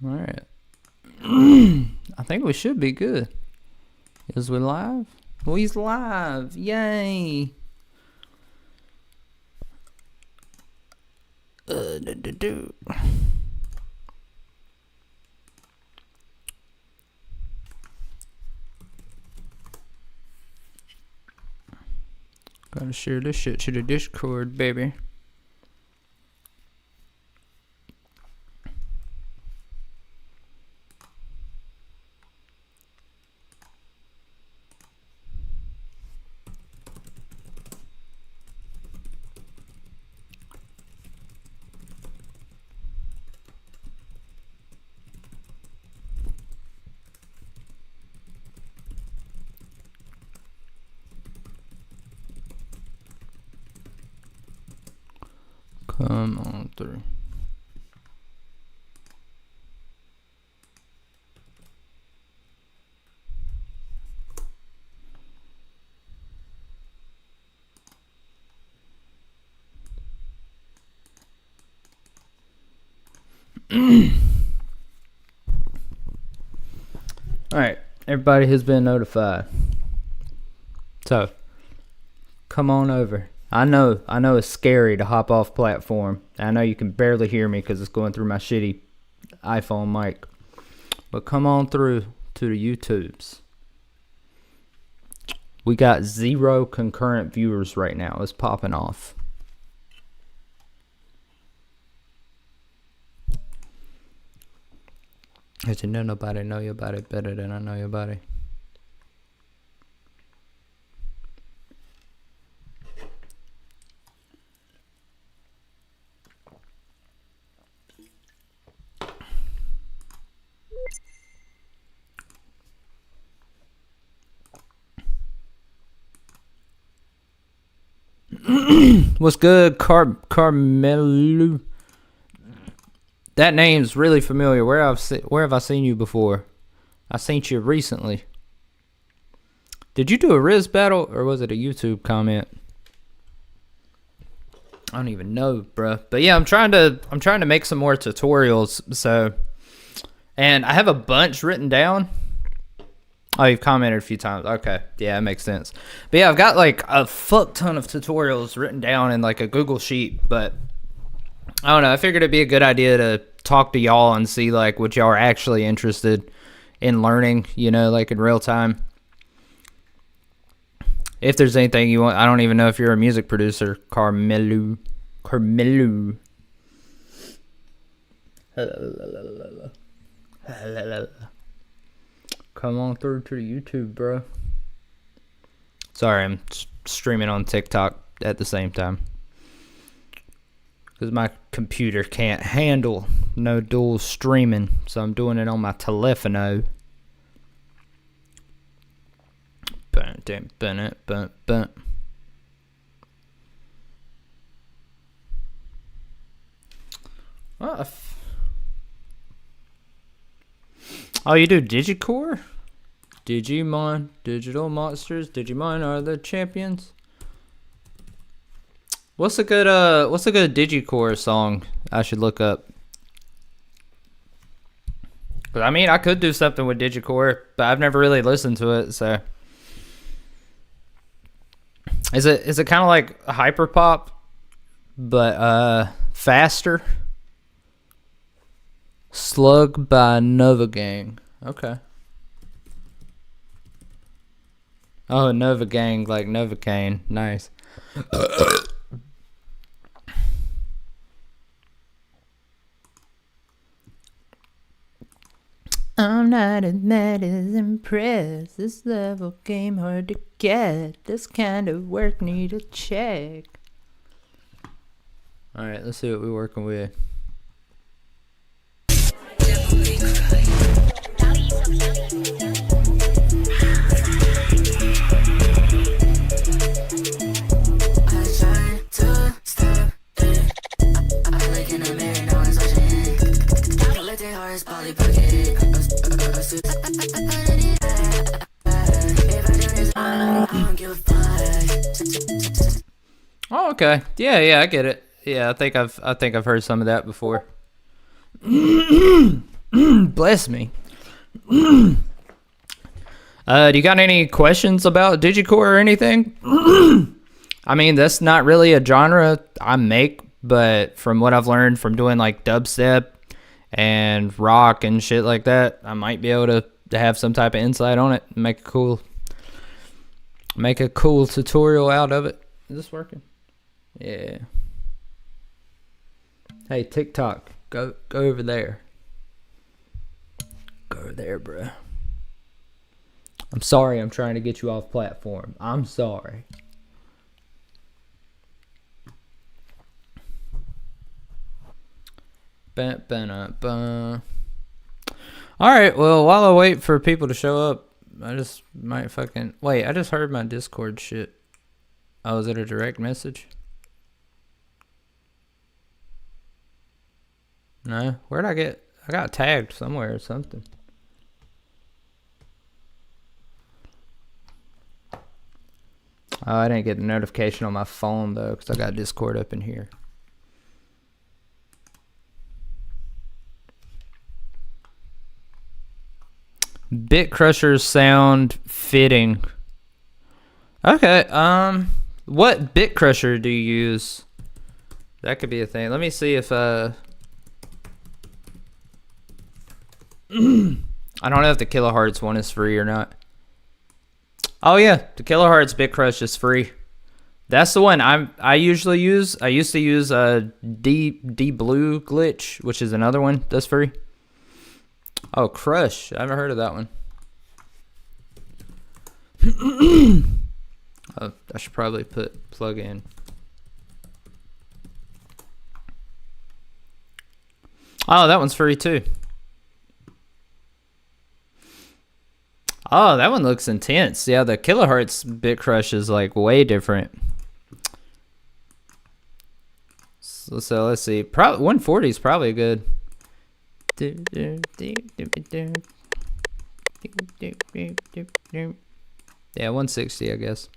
All right. I think we should be good. Is we live? We's live. Yay. Gotta share this shit to the Discord, baby. Come on through. Alright, everybody has been notified. So, come on over. I know it's scary to hop off platform. I know you can barely hear me because it's going through my shitty iPhone mic. But come on through to the YouTubes. We got 0 concurrent viewers right now. It's popping off. Cause you know nobody know your body better than I know your body. What's good, Carmelo? That name's really familiar. Where have I seen you before? I seen you recently. Did you do a Riz battle or was it a YouTube comment? I don't even know, bruh. But yeah, I'm trying to make some more tutorials. So, and I have a bunch written down. Oh, you've commented a few times. Okay, yeah, that makes sense. But yeah, I've got like a fuck ton of tutorials written down in like a Google sheet. But I don't know. I figured it'd be a good idea to talk to y'all and see like what y'all are actually interested in learning, you know, like in real time. If there's anything you want, I don't even know if you're a music producer, Carmelo. Come on through to the YouTube, bro. Sorry, I'm streaming on TikTok at the same time. Because my computer can't handle no dual streaming. So I'm doing it on my telephono. Oh, you do Digicore? Digimon, Digital Monsters, Digimon are the champions. What's a good Digicore song I should look up? But I mean, I could do something with Digicore, but I've never really listened to it, so. Is it kind of like hyperpop, but faster? Slug by Nova Gang. Okay. Oh, Nova Gang, like Novocaine. Nice. I'm not as mad as impressed. This level game hard to get. This kind of work need a check. Alright, let's see what we're working with. Oh, okay. Yeah, I get it. Yeah, I think I've heard some of that before. Bless me. Do you got any questions about Digicore or anything? I mean, that's not really a genre I make, but from what I've learned from doing like dubstep and rock and shit like that, I might be able to have some type of insight on it and make a cool tutorial out of it. Is this working? Yeah. Hey, TikTok, go over there. Go over there, bruh. I'm sorry I'm trying to get you off platform. I'm sorry. Alright, well, while I wait for people to show up, I just might fucking... Wait, I just heard my Discord shit. Oh, is it a direct message? No? Where'd I get... I got tagged somewhere or something. Oh, I didn't get the notification on my phone, though, because I got Discord up in here. Bit crushers sound fitting. Okay, what bit crusher do you use? That could be a thing. Let me see if, I don't know if the kilohertz one is free or not. Oh yeah, the kilohertz bit crush is free. That's the one I usually use. I used to use D Blue Glitch, which is another one that's free. Oh, Crush. I haven't heard of that one. Oh, I should probably put plug in. Oh, that one's free too. Oh, that one looks intense. Yeah, the kilohertz bit crush is like way different. So let's see. Probably 140 is probably good. Yeah, 160, I guess.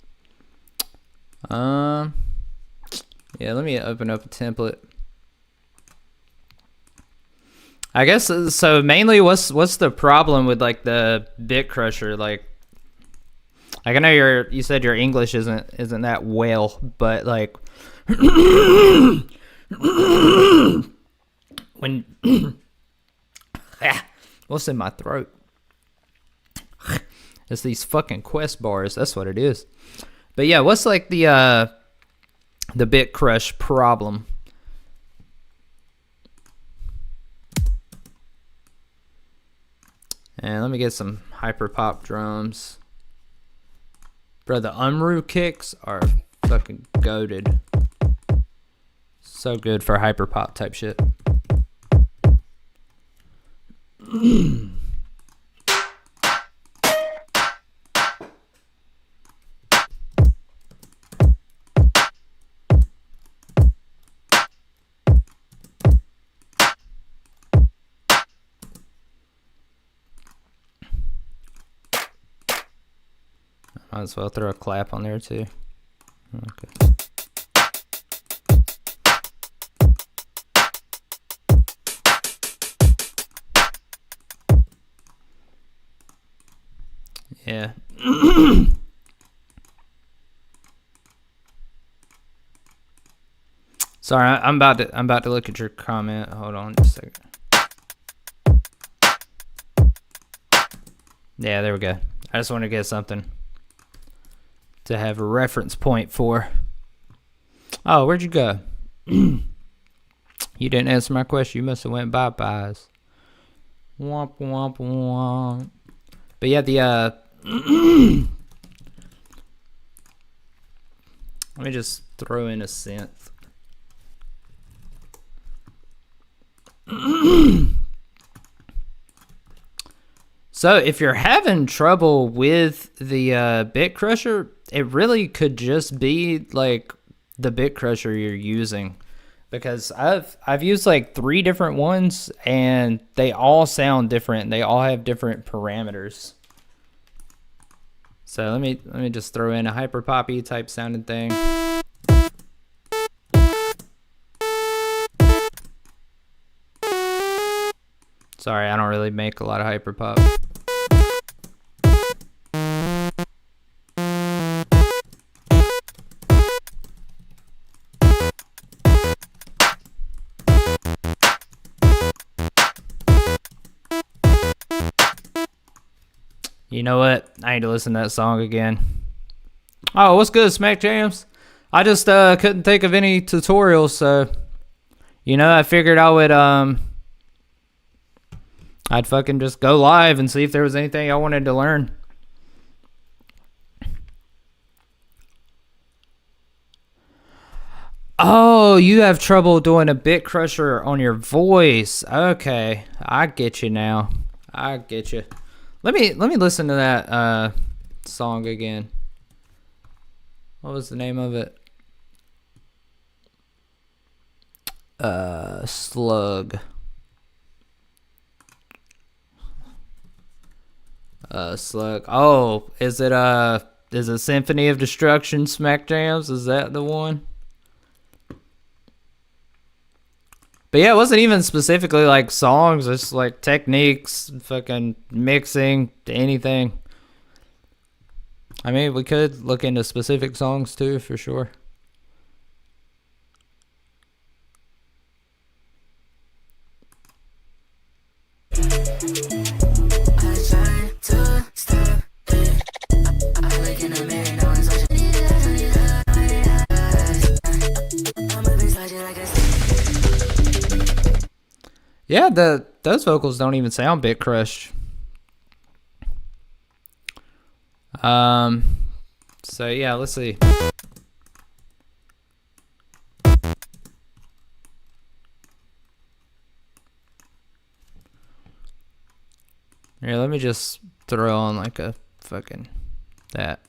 Yeah, let me open up a template. I guess so. Mainly, what's the problem with like the bit crusher? Like I know you said your English isn't that well, but like when what's in my throat? It's these fucking Quest bars. That's what it is. But yeah, what's like the bit crush problem? And let me get some hyper pop drums. Bro, the Unru kicks are fucking goated. So good for hyper pop type shit. Might as well throw a clap on there too. Okay. Yeah. Sorry, I'm about to look at your comment. Hold on just a second. Yeah, there we go. I just want to get something to have a reference point for. Oh, where'd you go? You didn't answer my question. You must have went bye-byes. Womp womp womp. But yeah, the let me just throw in a synth. So if you're having trouble with the bit crusher, it really could just be like the bit crusher you're using, because I've used like 3 different ones and they all sound different. They all have different parameters. So let me just throw in a hyper poppy type sounding thing. Sorry, I don't really make a lot of hyperpop. You know what? I need to listen to that song again. Oh, what's good, Smack Jams? I just couldn't think of any tutorials, so you know, I figured I would I'd fucking just go live and see if there was anything I wanted to learn. Oh, you have trouble doing a bit crusher on your voice. Okay, I get you now. I get you. Let me listen to that song again. What was the name of it? Slug. Slug. Oh, is it Symphony of Destruction Smack Jams? Is that the one? But yeah, it wasn't even specifically like songs, it's like techniques, fucking mixing, anything. I mean, we could look into specific songs too, for sure. Yeah, those vocals don't even sound bit crushed. So yeah, let's see. Here, let me just throw on like a fucking that.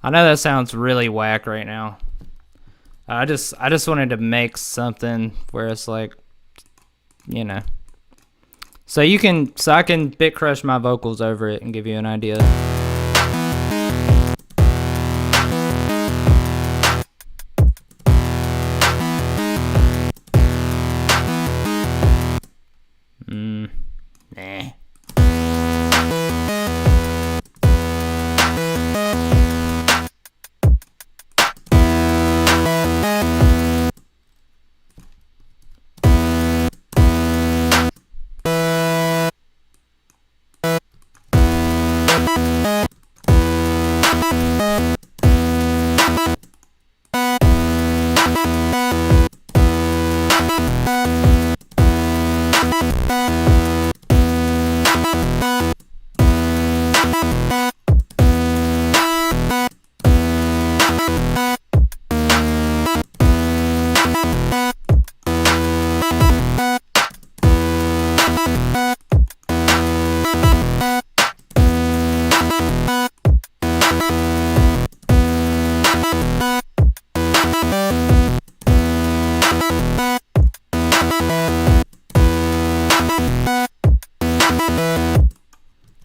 I know that sounds really whack right now. I just wanted to make something where it's like, you know. So I can bit crush my vocals over it and give you an idea. Nah.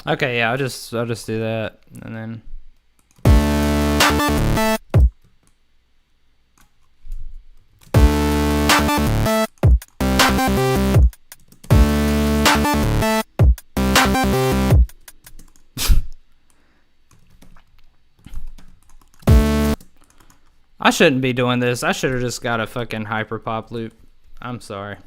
Okay, yeah, I'll just do that and then I shouldn't be doing this. I should have just got a fucking hyperpop loop. I'm sorry.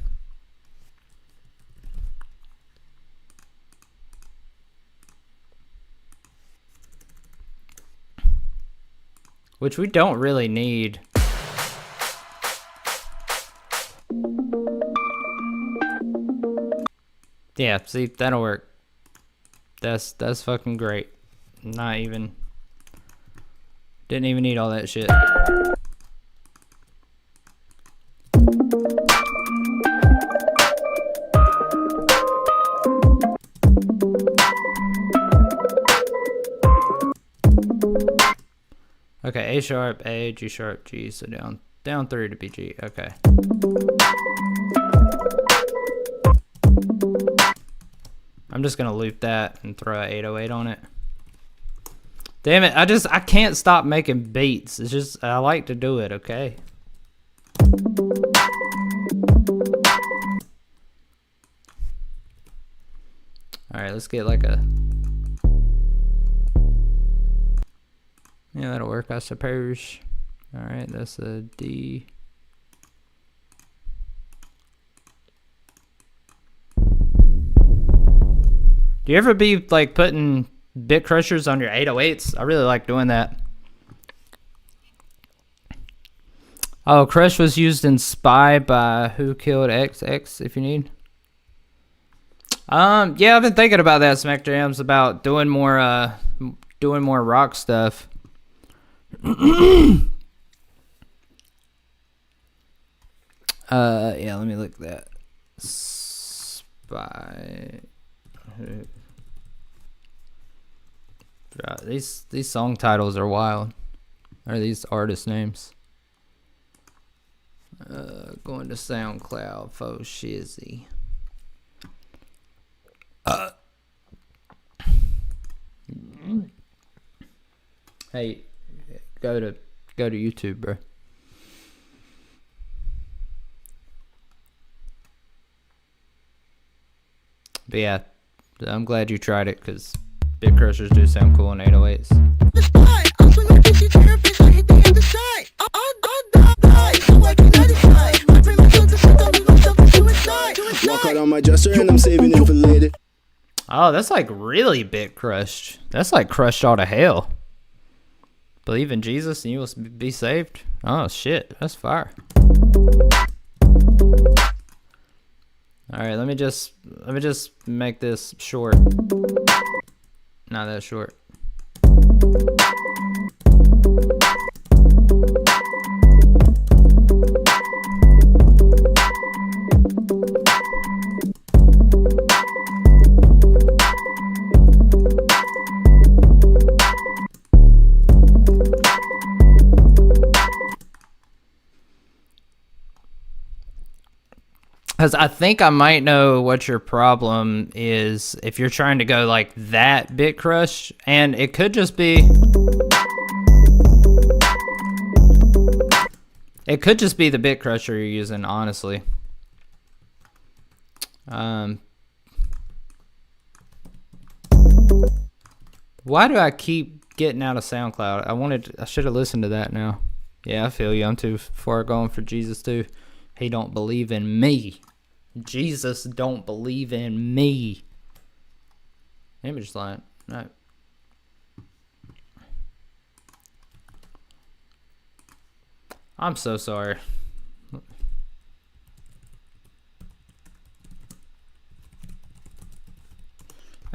Which we don't really need. Yeah, see, that'll work. That's fucking great. Not even, didn't even need all that shit. Okay, A sharp, A, G sharp, G. So down 3 to be G. Okay. I'm just gonna loop that and throw an 808 on it. Damn it, I can't stop making beats. It's just, I like to do it, okay? Alright, let's get like a... Yeah, that'll work, I suppose. Alright, that's a D. Do you ever be like putting bit crushers on your 808s? I really like doing that. Oh, Crush was used in Spy by Who Killed XX, if you need. Yeah, I've been thinking about that, Smack Jams, about doing more rock stuff. Yeah, let me look at that. Spy. These song titles are wild. Or these artist names. Going to SoundCloud for Shizzy. Hey, go to YouTube, bro. But yeah, I'm glad you tried it because bit crushers do sound cool in 808s. Walk out on my dresser and I'm saving it for later. Oh, that's like really bit crushed. That's like crushed all to hell. Believe in Jesus and you will be saved. Oh shit, that's fire. All right, let me just make this short. Not that short. Because I think I might know what your problem is if you're trying to go like that bit crush, and it could just be the bit crusher you're using, honestly. Why do I keep getting out of SoundCloud? I should have listened to that now. Yeah, I feel you. I'm too far gone for Jesus too. He don't believe in me. Jesus don't believe in me. Image line. No. I'm so sorry. I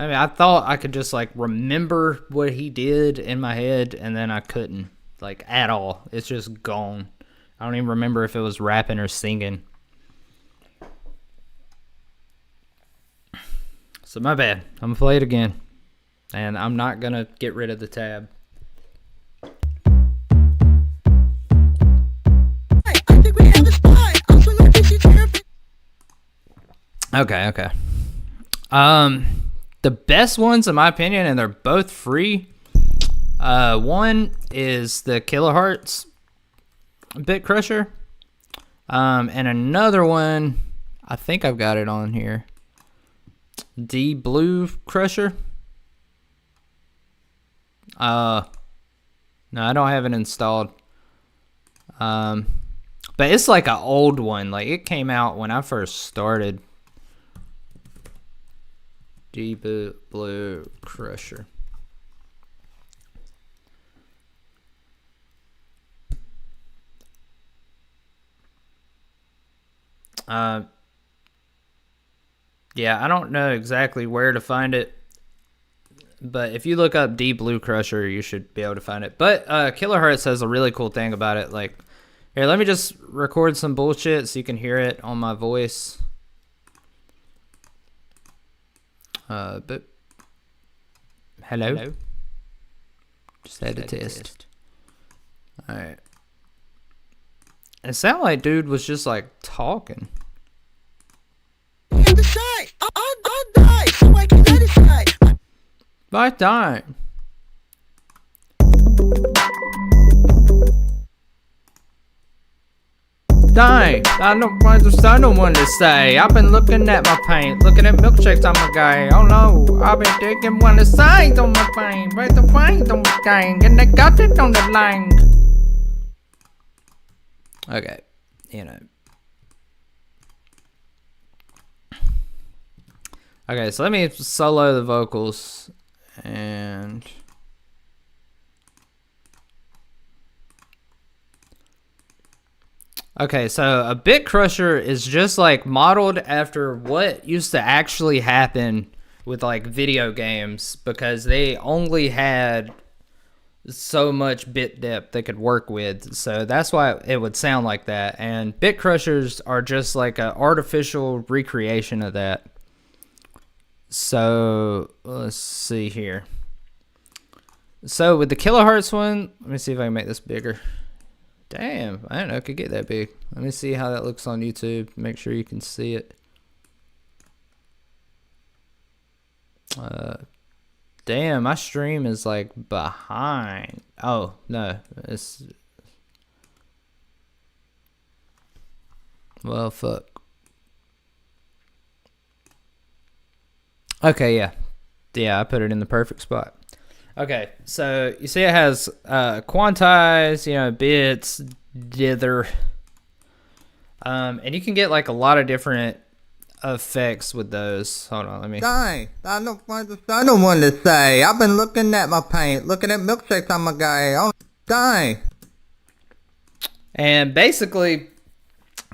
mean, I thought I could just like remember what he did in my head, and then I couldn't, like, at all. It's just gone. I don't even remember if it was rapping or singing. So my bad. I'm gonna play it again. And I'm not gonna get rid of the tab. Okay. The best ones in my opinion, and they're both free. One is the Kilohertz Bit Crusher. And another one, I think I've got it on here. D Blue Crusher. No, I don't have it installed. But it's like an old one. Like, it came out when I first started. D Blue Crusher. Yeah, I don't know exactly where to find it, but if you look up D Blue Crusher, you should be able to find it. But Kilohertz has a really cool thing about it. Like, here, let me just record some bullshit so you can hear it on my voice. But hello. Just had a test. Alright. It sounded like dude was just like talking. I'll die so I can satisfy. By die. Die. I don't want to say. I've been looking at my paint, looking at milkshakes on my guy. Oh no, I've been taking one aside on my paint, right the paint on my gang, and I got it on the line. Okay, you know. Okay, so let me solo the vocals and. Okay, so a bit crusher is just like modeled after what used to actually happen with like video games because they only had so much bit depth they could work with. So that's why it would sound like that. And bit crushers are just like an artificial recreation of that. So let's see here. So with the kilohertz one, let me see if I can make this bigger. Damn, I didn't know it could get that big. Let me see how that looks on YouTube. Make sure you can see it. Damn, my stream is like behind. Oh, no. It's... Well, fuck. Okay, yeah. Yeah, I put it in the perfect spot. Okay, so you see it has quantize, you know, bits, dither, and you can get like a lot of different effects with those. Hold on, let me. Die. I don't want to say. I've been looking at my paint, looking at milkshakes on my guy. Oh, die. And basically,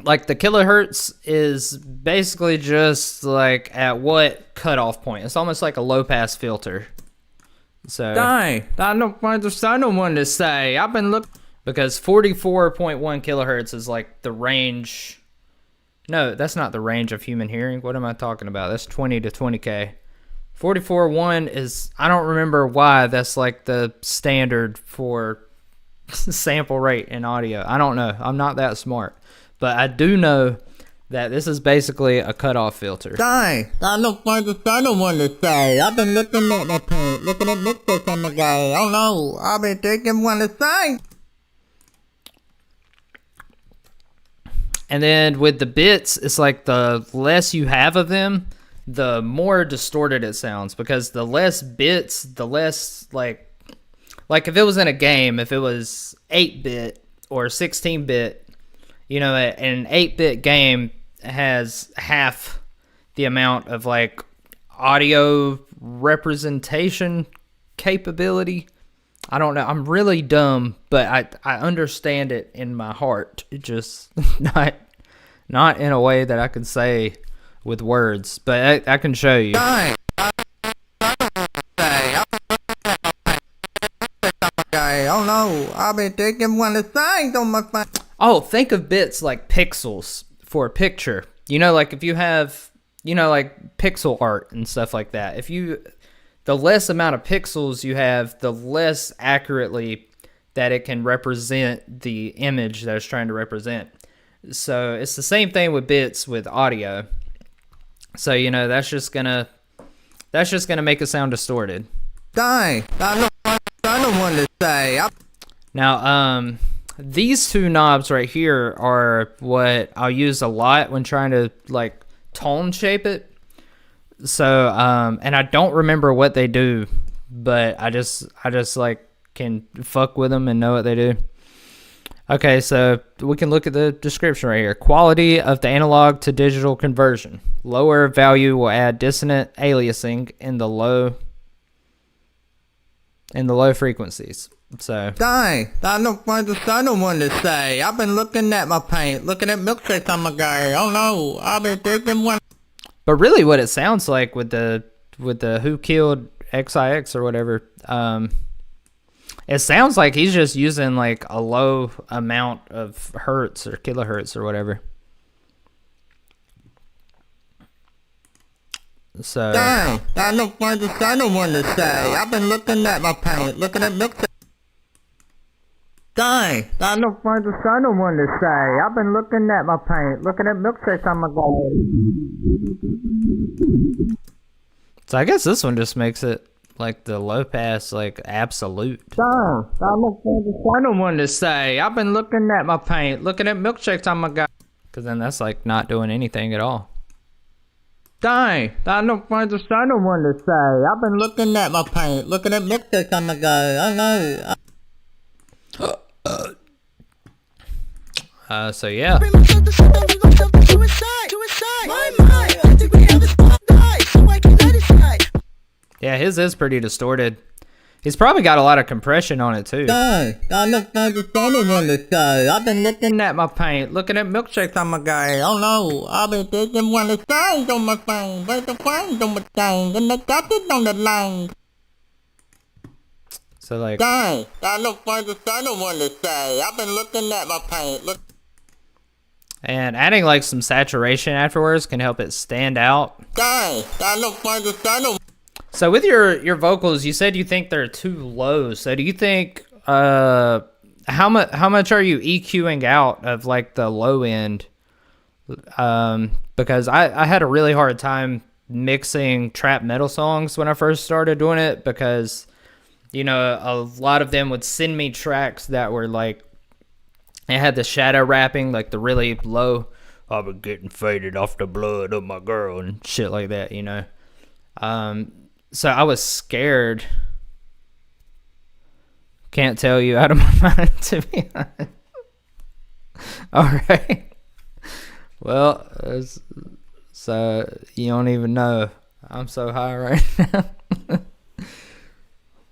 like the kilohertz is basically just like at what cutoff point? It's almost like a low pass filter. So die. I don't want to say. I've been looking because 44.1 kilohertz is like the range. No, that's not the range of human hearing. What am I talking about? That's 20 to 20K. 44.1 is, I don't remember why that's like the standard for sample rate in audio. I don't know. I'm not that smart, but I do know that this is basically a cutoff filter. Die. I don't want to say. I've been looking at my paint, looking at milkshakes on my guy. Oh no, I've been taking one to say. And then with the bits, it's like the less you have of them, the more distorted it sounds. Because the less bits, the less like if it was in a game, if it was 8-bit or 16-bit, you know, an 8-bit game has half the amount of like audio representation capability. I don't know. I'm really dumb, but I understand it in my heart. It just not in a way that I can say with words, but I can show you. Oh no, I've been taking one to say on my phone. Oh, think of bits like pixels for a picture. You know, like if you have, you know, like pixel art and stuff like that. The less amount of pixels you have, the less accurately that it can represent the image that it's trying to represent. So it's the same thing with bits with audio. So, you know, that's just gonna make it sound distorted. Die. I don't want to say. Now, these two knobs right here are what I'll use a lot when trying to like tone shape it. So, and I don't remember what they do, but I just like can fuck with them and know what they do. Okay, so we can look at the description right here. Quality of the analog to digital conversion. Lower value will add dissonant aliasing in the low frequencies. So die. I don't want to say. I've been looking at my paint, looking at milkshakes on my guy. Oh no, I've been taking one. But really what it sounds like with the Who Killed XIX or whatever, it sounds like he's just using like a low amount of hertz or kilohertz or whatever. So die. I don't want to say. I've been looking at my paint, looking at milkshakes. Guy, I don't find the sun one to say. I've been looking at my paint, looking at milkshakes on my go. So I guess this one just makes it like the low pass, like absolute. Guy, I don't find the sun one to say. I've been looking at my paint, looking at milkshakes on my go. Because then that's like not doing anything at all. Guy, I don't find the sun one to say. I've been looking at my paint, looking at milkshakes on my go. I know. So yeah. Yeah, his is pretty distorted. He's probably got a lot of compression on it too. Guy, I don't find the sun one to say. I've been looking at my paint, looking at milkshakes on my guy. Oh no, I've been taking one of the signs on my phone. Where's the signs on my thing? And I got it on the line. So like, Guy, I don't find the sun one to say. I've been looking at my paint. Look. and adding like some saturation afterwards can help it stand out. Guy, I don't find the sun. So with your vocals, you said you think they're too low. So do you think how much are you EQing out of like the low end? Because I had a really hard time mixing trap metal songs when I first started doing it, because you know, a lot of them would send me tracks that were like, it had the shadow rapping, like the really low, I've been getting faded off the blood of my girl and shit like that, you know. So I was scared. Can't tell you out of my mind, to be honest. All right. Well, so you don't even know. I'm so high right now.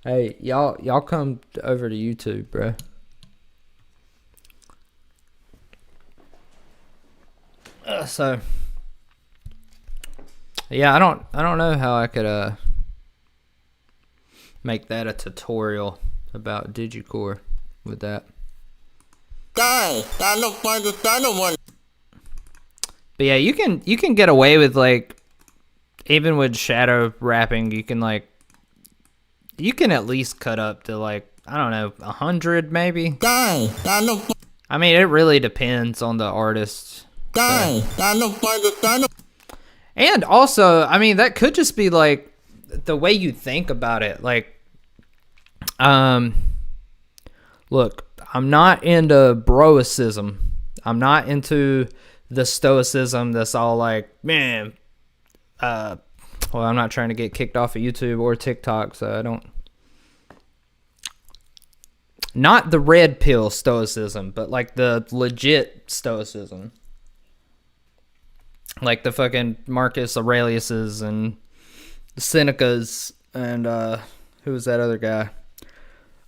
Hey, y'all come over to YouTube, bro. So yeah, I don't know how I could make that a tutorial about digicore with that. Guy, I don't find the sun one. But yeah, you can get away with like, even with shadow rapping, you can at least cut up to like, I don't know, 100 maybe. Guy, I don't. I mean, it really depends on the artist. Guy, I don't find the sun. And also, I mean, that could just be like the way you think about it. Like, look, I'm not into broicism. I'm not into the stoicism that's all like, man, well, I'm not trying to get kicked off of YouTube or TikTok, so I don't. Not the red pill stoicism, but like the legit stoicism. Like the fucking Marcus Aurelius's and Senecas and who was that other guy?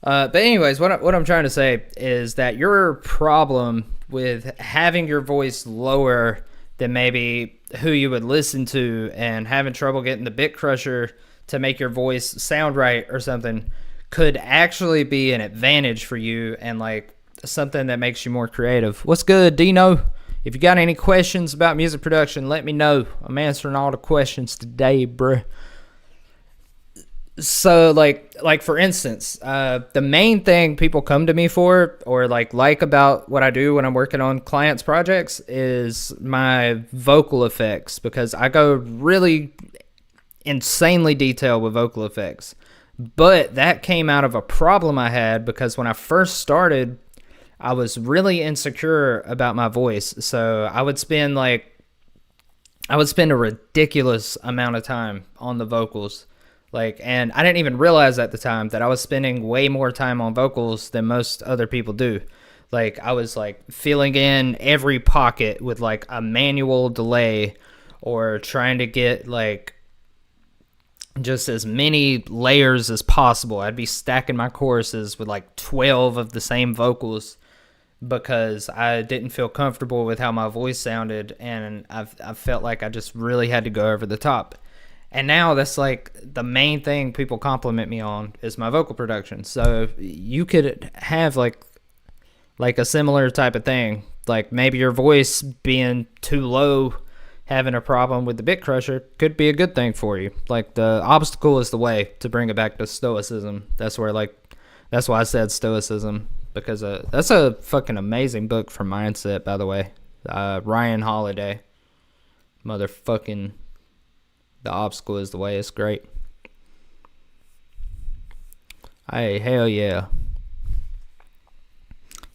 But anyways, what I'm trying to say is that your problem with having your voice lower than maybe who you would listen to and having trouble getting the bit crusher to make your voice sound right or something could actually be an advantage for you and like something that makes you more creative. What's good, Dino? If you got any questions about music production, let me know. I'm answering all the questions today, bruh. So like for instance, the main thing people come to me for or like about what I do when I'm working on clients' projects is my vocal effects, because I go really insanely detailed with vocal effects. But that came out of a problem I had because when I first started, I was really insecure about my voice. So I would spend a ridiculous amount of time on the vocals. And I didn't even realize at the time that I was spending way more time on vocals than most other people do. Like I was like filling in every pocket with like a manual delay or trying to get like just as many layers as possible. I'd be stacking my choruses with like 12 of the same vocals because I didn't feel comfortable with how my voice sounded, and I felt like I just really had to go over the top. And now that's like the main thing people compliment me on is my vocal production. So you could have like a similar type of thing, like maybe your voice being too low, having a problem with the bit crusher could be a good thing for you. Like the obstacle is the way, to bring it back to stoicism. That's why I said stoicism. because that's a fucking amazing book for mindset, by the way. Ryan Holiday. Motherfucking The Obstacle is the Way. It's great. Hey, hell yeah.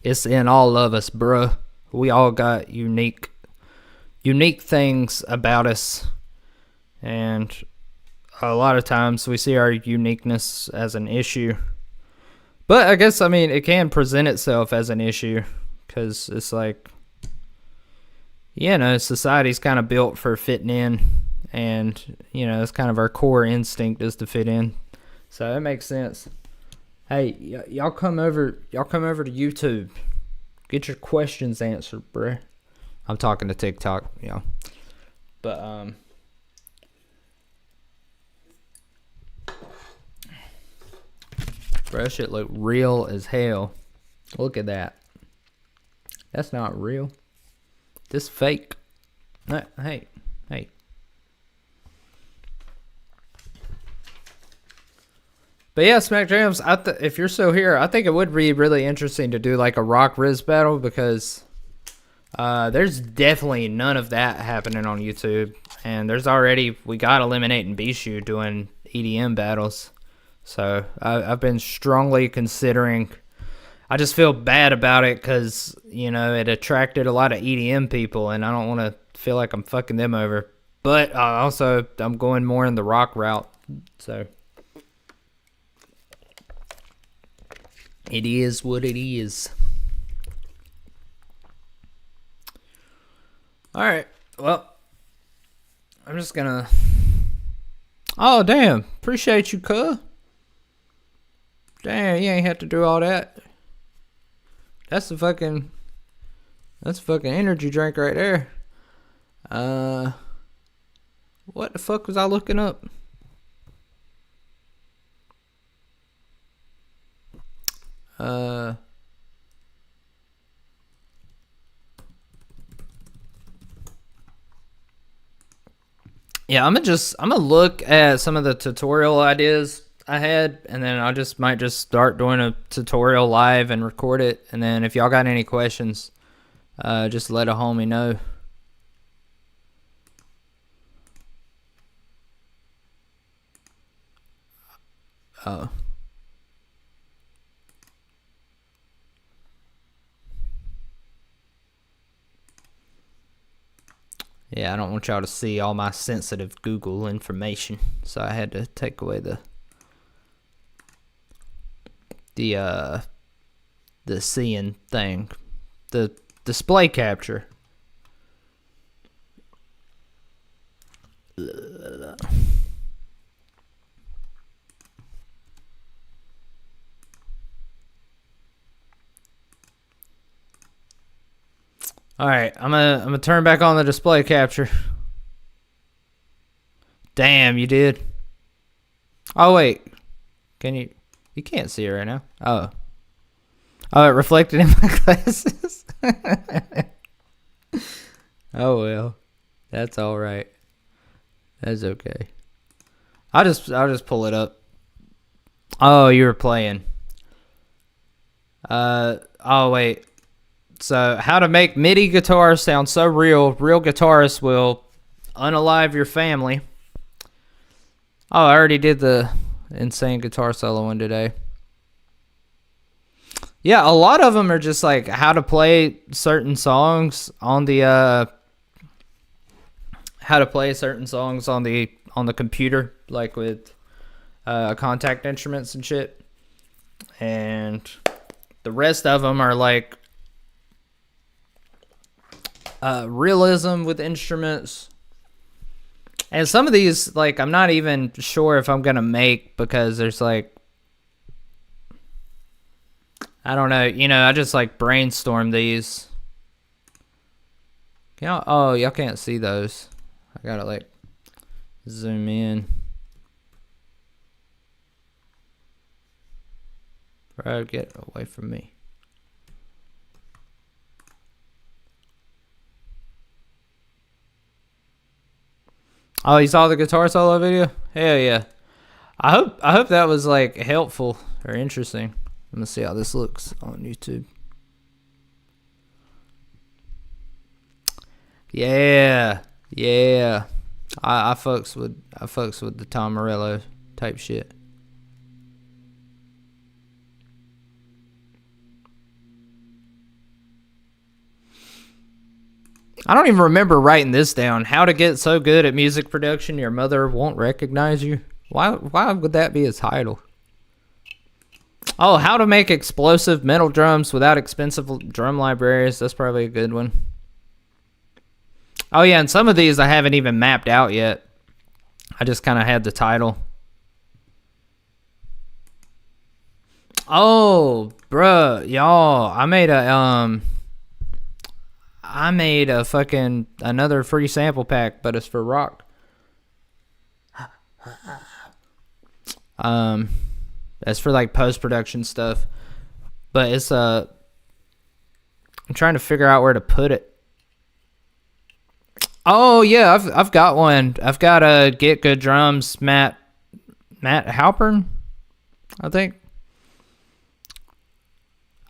It's in all of us, bruh. We all got unique things about us. And a lot of times we see our uniqueness as an issue. But I guess, I mean, it can present itself as an issue. Because it's like, you know, society's kind of built for fitting in. And, you know, that's kind of our core instinct is to fit in. So it makes sense. Hey, y'all come over to YouTube. Get your questions answered, bruh. I'm talking to TikTok, y'all. But, bro, that shit look real as hell. Look at that. That's not real. This fake. Hey. But yeah, Smack Jams, if you're still here, I think it would be really interesting to do like a rock Riz battle because there's definitely none of that happening on YouTube. And we got Eliminate and Bishu doing EDM battles. So I've been strongly considering. I just feel bad about it because, you know, it attracted a lot of EDM people and I don't want to feel like I'm fucking them over. But also, I'm going more in the rock route. So it is what it is. Alright, well, I'm just gonna... Oh, damn. Appreciate you, cuh. Damn, you ain't have to do all that. That's a fucking energy drink right there. What the fuck was I looking up? Yeah, I'm gonna look at some of the tutorial ideas I had, and then I might just start doing a tutorial live and record it. And then if y'all got any questions, just let a homie know. Oh. Yeah, I don't want y'all to see all my sensitive Google information, so I had to take away the seeing thing, the display capture. All right, I'm gonna turn back on the display capture. Damn, you did. Oh wait, can you? You can't see it right now. Oh, it reflected in my glasses. Oh well, that's all right. That's okay. I'll just pull it up. Oh, you were playing. Oh wait. So, how to make MIDI guitars sound so real. Real guitarists will unalive your family. Oh, I already did the insane guitar solo one today. Yeah, a lot of them are just like how to play certain songs on the on the computer, like with contact instruments and shit. And the rest of them are like realism with instruments. And some of these, like, I'm not even sure if I'm gonna make because there's like, I don't know, you know, I just like brainstorm these. Oh, y'all can't see those. I gotta like zoom in. Bro, get away from me. Oh, you saw the guitar solo video? Hell yeah. I hope that was like helpful or interesting. Let me see how this looks on YouTube. Yeah. I fucks with the Tom Morello type shit. I don't even remember writing this down. How to get so good at music production your mother won't recognize you. Why would that be a title? Oh, how to make explosive metal drums without expensive drum libraries. That's probably a good one. Oh yeah, and some of these I haven't even mapped out yet. I just kind of had the title. Oh, bruh, y'all, I made a fucking another free sample pack, but it's for rock. That's for like post-production stuff. But it's I'm trying to figure out where to put it. Oh yeah, I've got one. I've got a Get Good Drums, Matt Halpern, I think.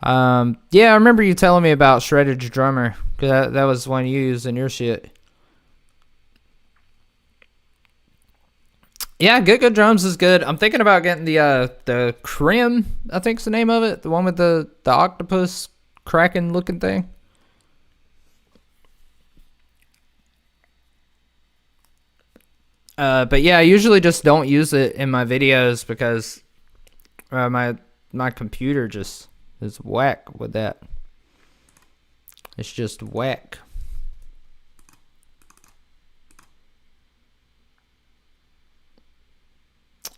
Yeah, I remember you telling me about Shredded Drummer, because that was one you used in your shit. Yeah, Get Good Drums is good. I'm thinking about getting the Crim, I think's the name of it, the one with the octopus kraken looking thing. But yeah, I usually just don't use it in my videos because my computer just is whack with that. It's just whack.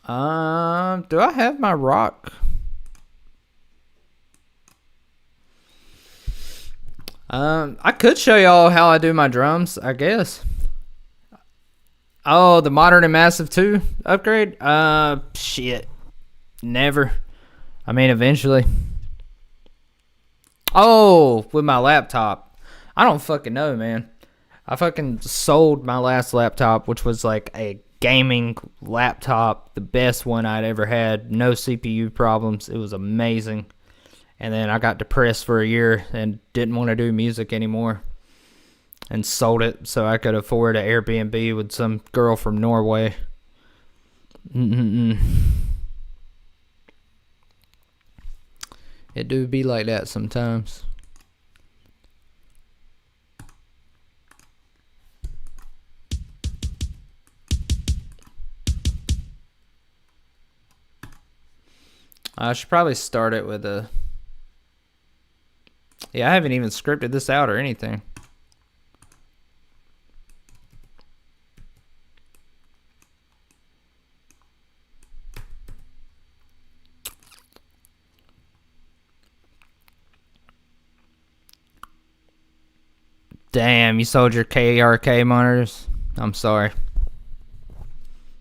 Do I have my rock? I could show y'all how I do my drums, I guess. Oh, the Modern and Massive 2 upgrade? Shit. Never. I mean, eventually. Oh, with my laptop. I don't fucking know, man. I fucking sold my last laptop, which was like a gaming laptop. The best one I'd ever had. No CPU problems. It was amazing. And then I got depressed for a year and didn't want to do music anymore. And sold it so I could afford an Airbnb with some girl from Norway. It do be like that sometimes. I should probably start it with a... Yeah, I haven't even scripted this out or anything. Damn, you sold your KRK monitors? I'm sorry.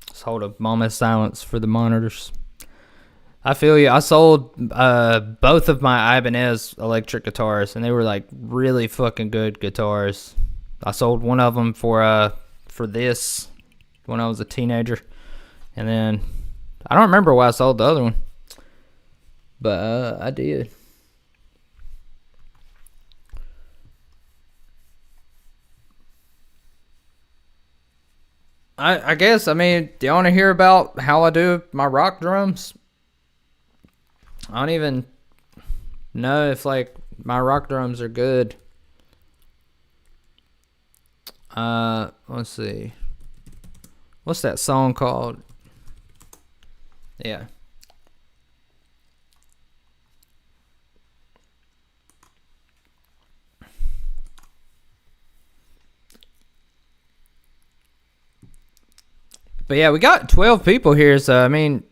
Let's hold a moment of silence for the monitors. I feel you. I sold both of my Ibanez electric guitars, and they were like really fucking good guitars. I sold one of them for this when I was a teenager, and then I don't remember why I sold the other one, but I did. I guess, I mean, do you want to hear about how I do my rock drums? I don't even know if, like, my rock drums are good. Let's see. What's that song called? Yeah. But yeah, we got 12 people here, so I mean...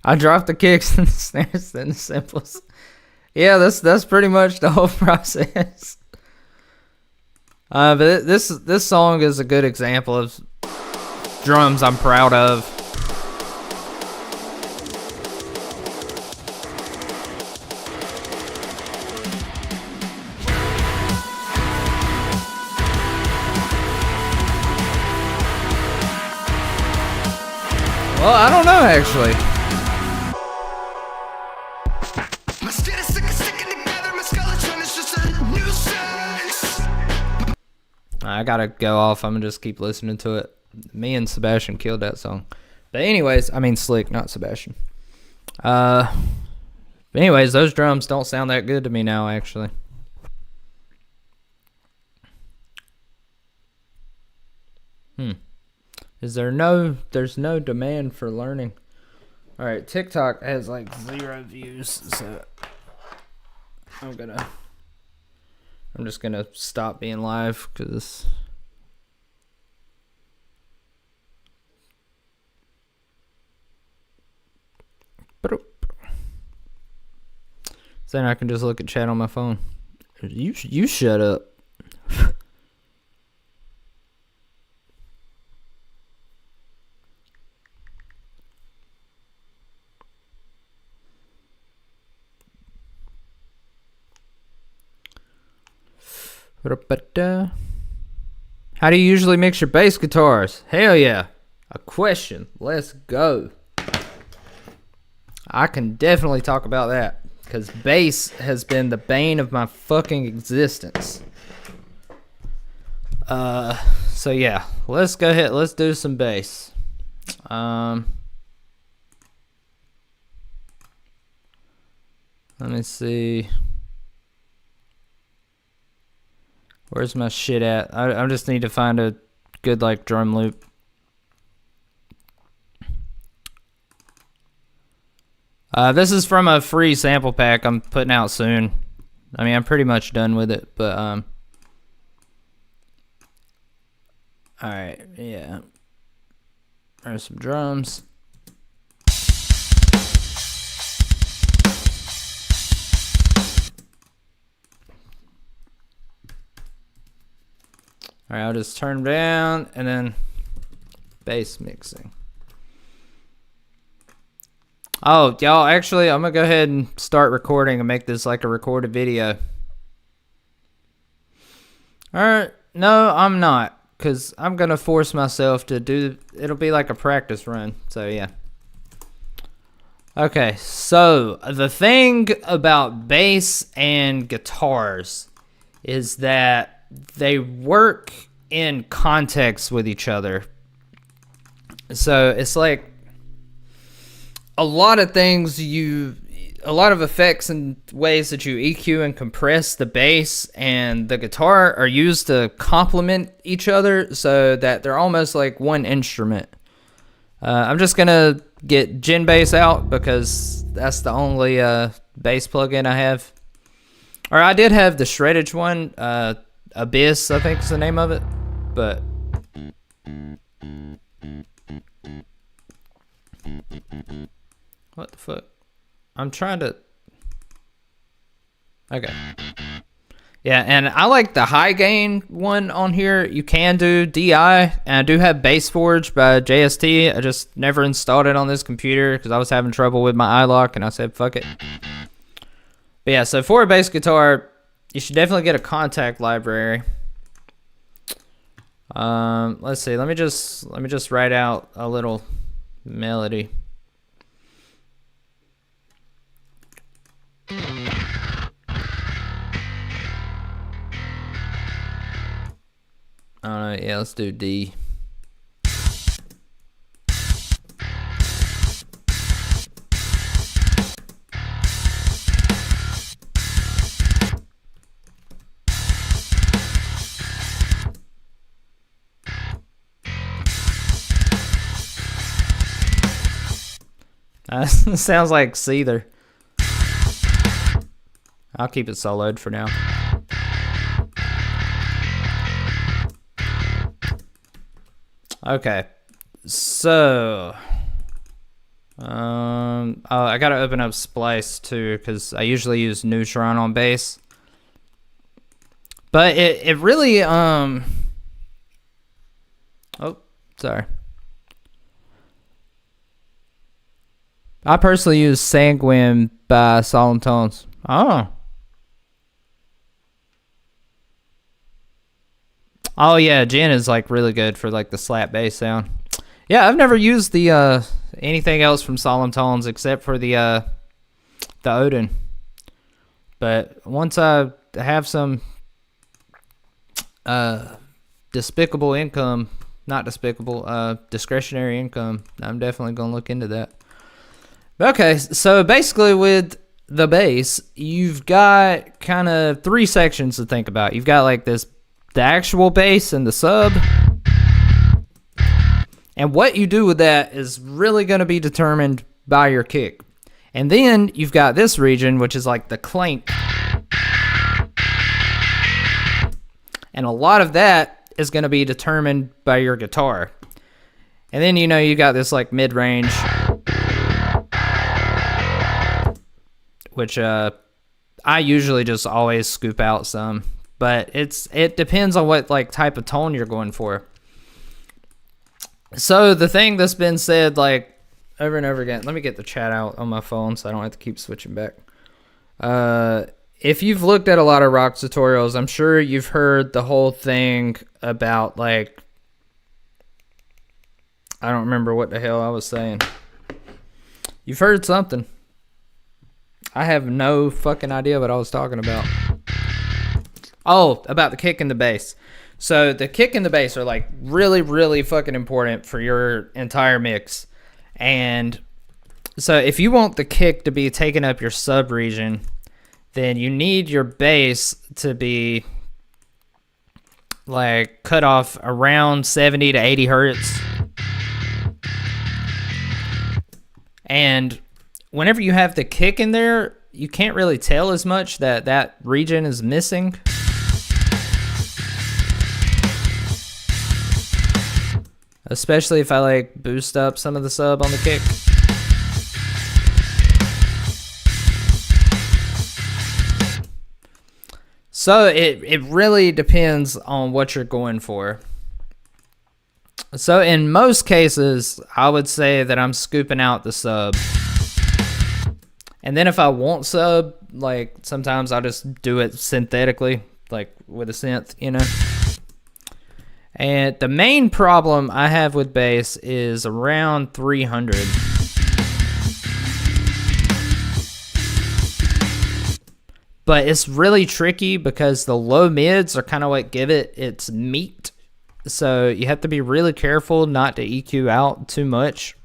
I dropped the kicks and the snares and the cymbals. Yeah, that's pretty much the whole process. But this song is a good example of drums I'm proud of. Well, I don't know actually. My skin is sticking together, my skeleton is just a nuisance. I gotta go off. I'm gonna just keep listening to it. Me and Sebastian killed that song. But anyways, I mean Slick, not Sebastian. Anyways, those drums don't sound that good to me now, actually. There's no demand for learning. All right, TikTok has like 0 views, so I'm just gonna stop being live because then I can just look at chat on my phone. You shut up. How do you usually mix your bass guitars? Hell yeah. A question. Let's go. I can definitely talk about that because bass has been the bane of my fucking existence. So yeah, let's go ahead. Let's do some bass. Let me see. Where's my shit at? I just need to find a good like drum loop. This is from a free sample pack I'm putting out soon. I mean, I'm pretty much done with it, but all right, yeah. There's some drums. All right, I'll just turn them down and then bass mixing. Oh, y'all, actually, I'm going to go ahead and start recording and make this like a recorded video. All right. No, I'm not, because I'm going to force myself to do, it'll be like a practice run. So, yeah. Okay, so the thing about bass and guitars is that they work in context with each other. So it's like a lot of things a lot of effects and ways that you EQ and compress the bass and the guitar are used to complement each other so that they're almost like one instrument. I'm just gonna get Gen Bass out because that's the only bass plugin I have. Or I did have the shreddage one, Abyss, I think is the name of it, but what the fuck? I'm trying to. Okay. Yeah, and I like the high gain one on here. You can do DI, and I do have BassForge by JST. I just never installed it on this computer because I was having trouble with my iLock, and I said, fuck it. But yeah, so for a bass guitar, you should definitely get a contact library. Let's see. Let me just write out a little melody. Yeah, let's do D. Sounds like Seether. I'll keep it soloed for now. Okay, so I gotta open up Splice too because I usually use Neutron on bass, but it really oh, sorry. I personally use Sanguine by Solemn Tones. Oh yeah, Jen is like really good for like the slap bass sound. Yeah, I've never used the anything else from Solemn Tones except for the Odin. But once I have some discretionary income, I'm definitely going to look into that. Okay, so basically with the bass, you've got kind of 3 sections to think about. You've got like the actual bass and the sub. And what you do with that is really going to be determined by your kick. And then you've got this region, which is like the clank. And a lot of that is going to be determined by your guitar. And then, you got this like mid-range, which I usually just always scoop out some. But it depends on what like type of tone you're going for. So the thing that's been said like over and over again, let me get the chat out on my phone so I don't have to keep switching back. If you've looked at a lot of rock tutorials, I'm sure you've heard the whole thing about like, I don't remember what the hell I was saying. You've heard something. I have no fucking idea what I was talking about. Oh, about the kick and the bass. So the kick and the bass are like really, really fucking important for your entire mix. And so if you want the kick to be taking up your sub region, then you need your bass to be like cut off around 70 to 80 hertz. And whenever you have the kick in there, you can't really tell as much that region is missing. Especially if I like boost up some of the sub on the kick. So it really depends on what you're going for. So in most cases, I would say that I'm scooping out the sub. And then if I want sub, like sometimes I'll just do it synthetically, like with a synth, And the main problem I have with bass is around 300. But it's really tricky because the low mids are kind of what give it its meat. So you have to be really careful not to EQ out too much.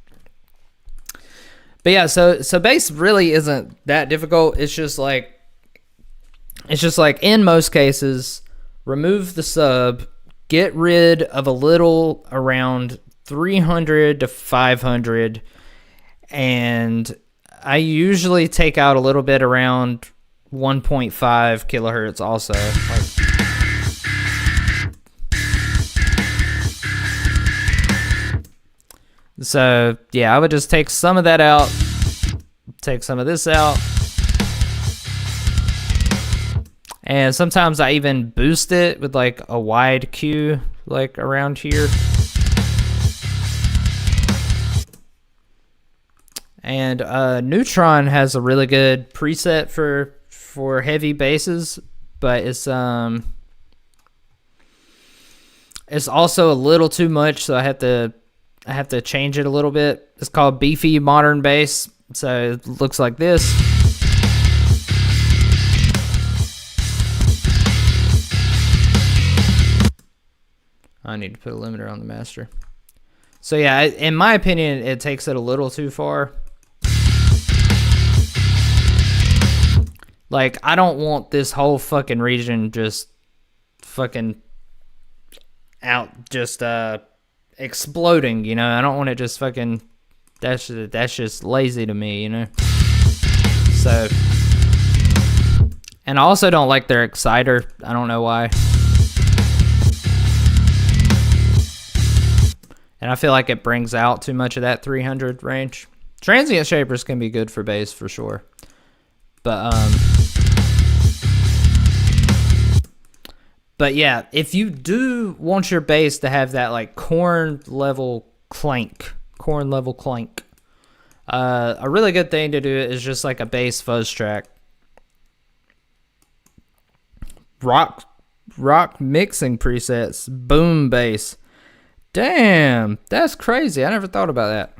But yeah, so bass really isn't that difficult. It's just like in most cases, remove the sub, get rid of a little around 300 to 500, and I usually take out a little bit around 1.5 kilohertz also. So yeah, I would just take some of that out, take some of this out, and sometimes I even boost it with like a wide Q, like around here. And Neutron has a really good preset for heavy basses, but it's also a little too much, so I have to change it a little bit. It's called Beefy Modern Bass, so it looks like this. I need to put a limiter on the master. So yeah, in my opinion, it takes it a little too far. Like, I don't want this whole fucking region just fucking out, just exploding, I don't want it just fucking, that's just lazy to me, So, and I also don't like their exciter. I don't know why. And I feel like it brings out too much of that 300 range. Transient shapers can be good for bass for sure. But yeah, if you do want your bass to have that like corn level clank, a really good thing to do is just like a bass fuzz track. Rock mixing presets, boom bass. Damn, that's crazy. I never thought about that.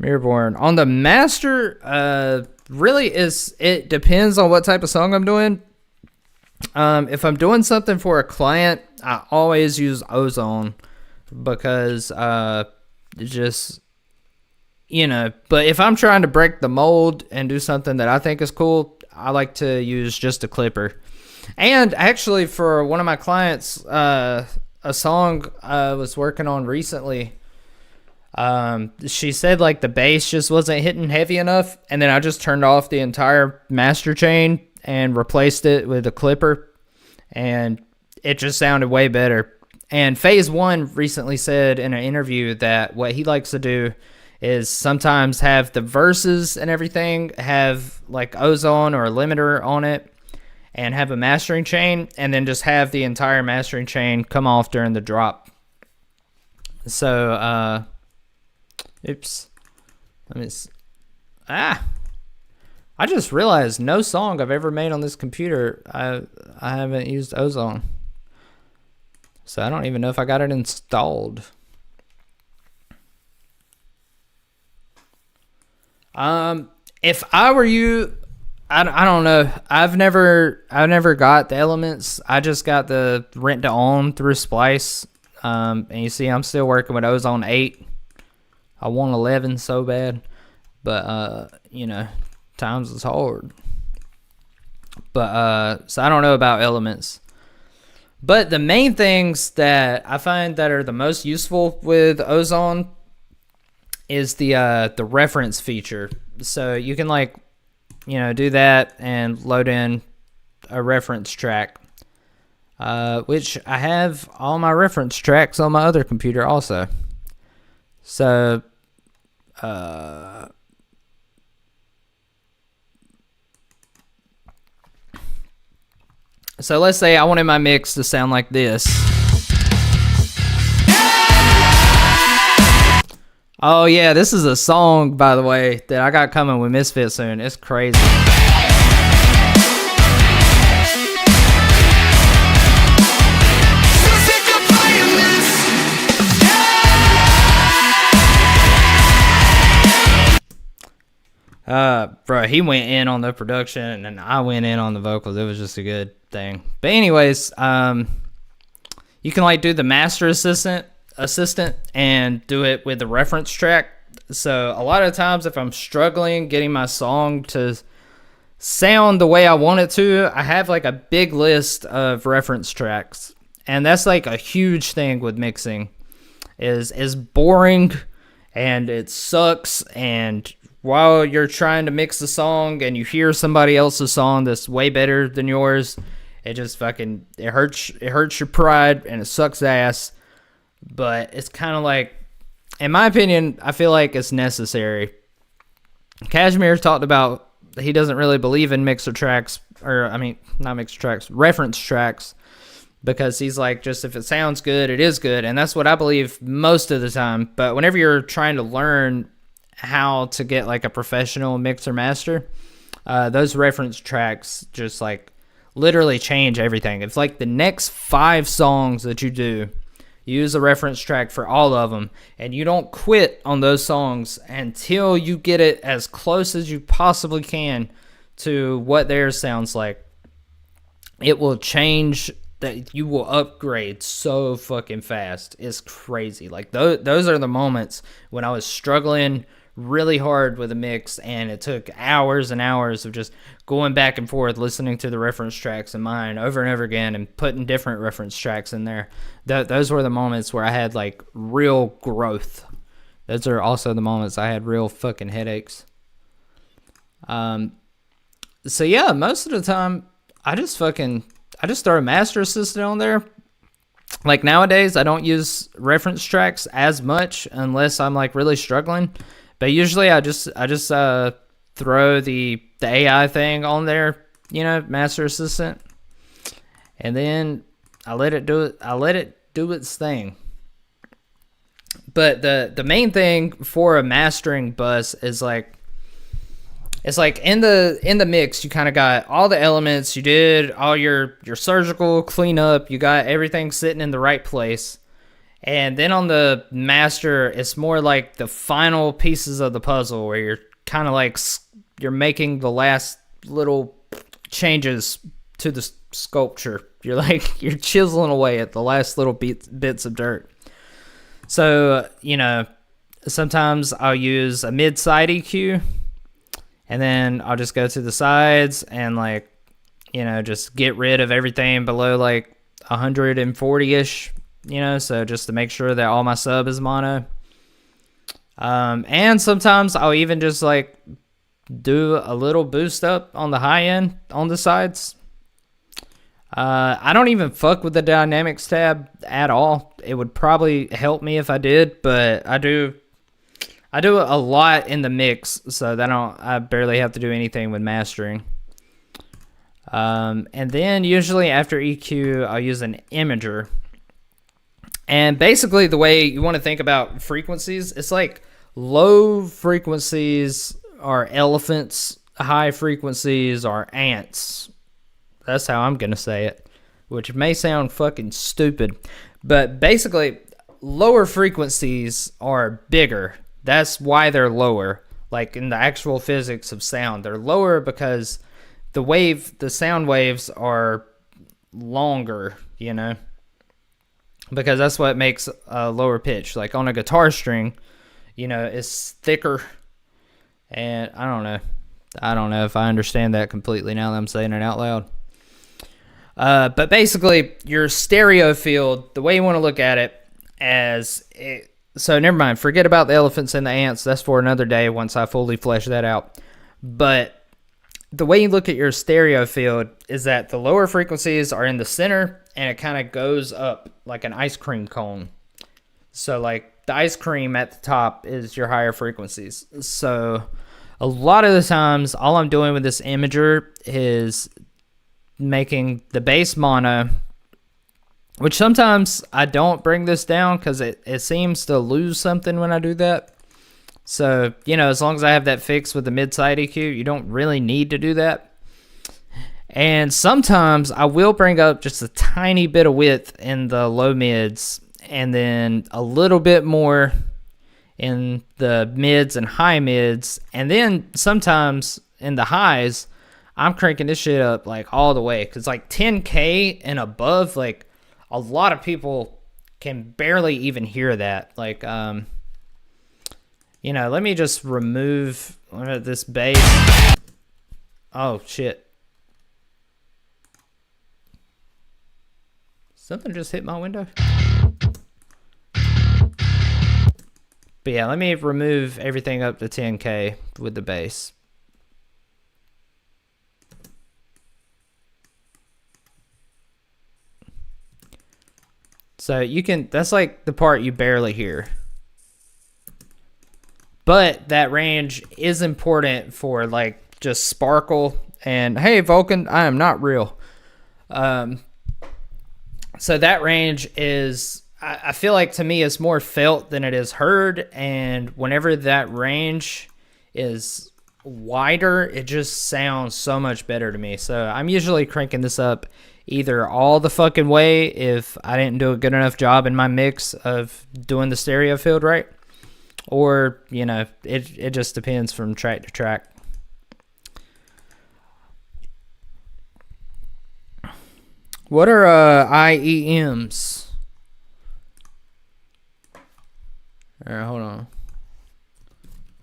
Mirrorborn. On the master, really it depends on what type of song I'm doing. If I'm doing something for a client, I always use Ozone because just, but if I'm trying to break the mold and do something that I think is cool, I like to use just a clipper. And actually, for one of my clients, a song I was working on recently, she said like the bass just wasn't hitting heavy enough, and then I just turned off the entire master chain and replaced it with a clipper, and it just sounded way better. And Phase One recently said in an interview that what he likes to do is sometimes have the verses and everything have like ozone or a limiter on it, and have a mastering chain, and then just have the entire mastering chain come off during the drop. So, oops. I just realized no song I've ever made on this computer, I haven't used Ozone. So I don't even know if I got it installed. If I were you, I don't know. I've never got the elements. I just got the rent to own through Splice. And you see, I'm still working with Ozone 8. I want 11 so bad, but times is hard. But so I don't know about elements. But the main things that I find that are the most useful with Ozone is the reference feature. So you can do that and load in a reference track, which I have all my reference tracks on my other computer also. So, let's say I wanted my mix to sound like this. Oh yeah, this is a song, by the way, that I got coming with Misfit soon. It's crazy. Bro, he went in on the production and I went in on the vocals. It was just a good thing. But anyways, you can do the master assistant and do it with the reference track. So a lot of times if I'm struggling getting my song to sound the way I want it to, I have a big list of reference tracks. And that's a huge thing with mixing is boring and it sucks, and while you're trying to mix the song and you hear somebody else's song that's way better than yours, it just it hurts your pride and it sucks ass. But it's kind of in my opinion, I feel like it's necessary. Cashmere talked about he doesn't really believe in mixer tracks, not mixer tracks, reference tracks, because he's just if it sounds good, it is good, and that's what I believe most of the time. But whenever you're trying to learn how to get a professional mixer master, those reference tracks just literally change everything. It's the next 5 songs that you do, you use a reference track for all of them, and you don't quit on those songs until you get it as close as you possibly can to what theirs sounds like. It will change, that you will upgrade so fucking fast. It's crazy. Those are the moments when I was struggling really hard with a mix, and it took hours and hours of just going back and forth, listening to the reference tracks in mine over and over again and putting different reference tracks in there. Those were the moments where I had real growth. Those are also the moments I had real fucking headaches. So yeah, most of the time I just throw a master assistant on there. Nowadays I don't use reference tracks as much unless I'm really struggling. But usually I just throw the AI thing on there, master assistant, and then I let it do it. I let it do its thing. But the main thing for a mastering bus is it's in the mix, you kind of got all the elements, you did all your surgical cleanup, you got everything sitting in the right place. And then on the master, it's more like the final pieces of the puzzle where you're kind of like you're making the last little changes to the sculpture. You're like you're chiseling away at the last little bits of dirt. So, sometimes I'll use a mid-side EQ, and then I'll just go to the sides and like, just get rid of everything below like 140-ish, so just to make sure that all my sub is mono. And sometimes I'll even just like do a little boost up on the high end on the sides. I don't even fuck with the dynamics tab at all. It would probably help me if I did, but I do a lot in the mix, so that I barely have to do anything with mastering. And then usually after EQ, I'll use an imager. And basically the way you want to think about frequencies, it's like low frequencies are elephants, high frequencies are ants. That's how I'm going to say it, which may sound fucking stupid. But basically, lower frequencies are bigger. That's why they're lower. Like in the actual physics of sound, they're lower because the sound waves are longer, because that's what makes a lower pitch. Like on a guitar string, it's thicker. And I don't know if I understand that completely now that I'm saying it out loud. But basically, your stereo field, the way you want to look at it so never mind, forget about the elephants and the ants. That's for another day once I fully flesh that out. But the way you look at your stereo field is that the lower frequencies are in the center and it kind of goes up like an ice cream cone. So like the ice cream at the top is your higher frequencies. So a lot of the times, all I'm doing with this imager is making the bass mono, which sometimes I don't bring this down because it seems to lose something when I do that. So, as long as I have that fixed with the mid-side EQ, you don't really need to do that. And sometimes I will bring up just a tiny bit of width in the low mids and then a little bit more in the mids and high mids. And then sometimes in the highs, I'm cranking this shit up like all the way. Because like 10K and above, like a lot of people can barely even hear that. Like, let me just remove this bass. Oh, shit. Something just hit my window. But yeah, let me remove everything up to 10K with the bass. So that's like the part you barely hear. But that range is important for like just sparkle and hey Vulcan, I am not real. So that range is, I feel like to me is more felt than it is heard. And whenever that range is wider, it just sounds so much better to me. So I'm usually cranking this up either all the fucking way if I didn't do a good enough job in my mix of doing the stereo field right, or it just depends from track to track. What are IEMs? All right, hold on.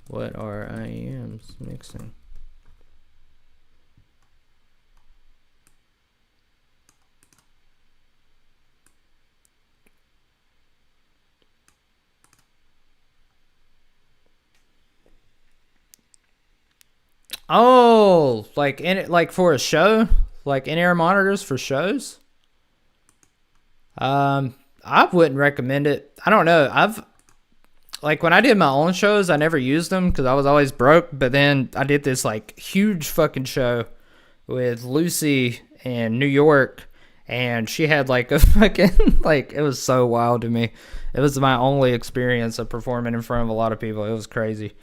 What are IEMs mixing? Oh, like for a show, like in-ear monitors for shows. I wouldn't recommend it. I don't know. Like when I did my own shows, I never used them because I was always broke. But then I did this like huge fucking show with Lucy in New York, and she had like a fucking like it was so wild to me. It was my only experience of performing in front of a lot of people. It was crazy.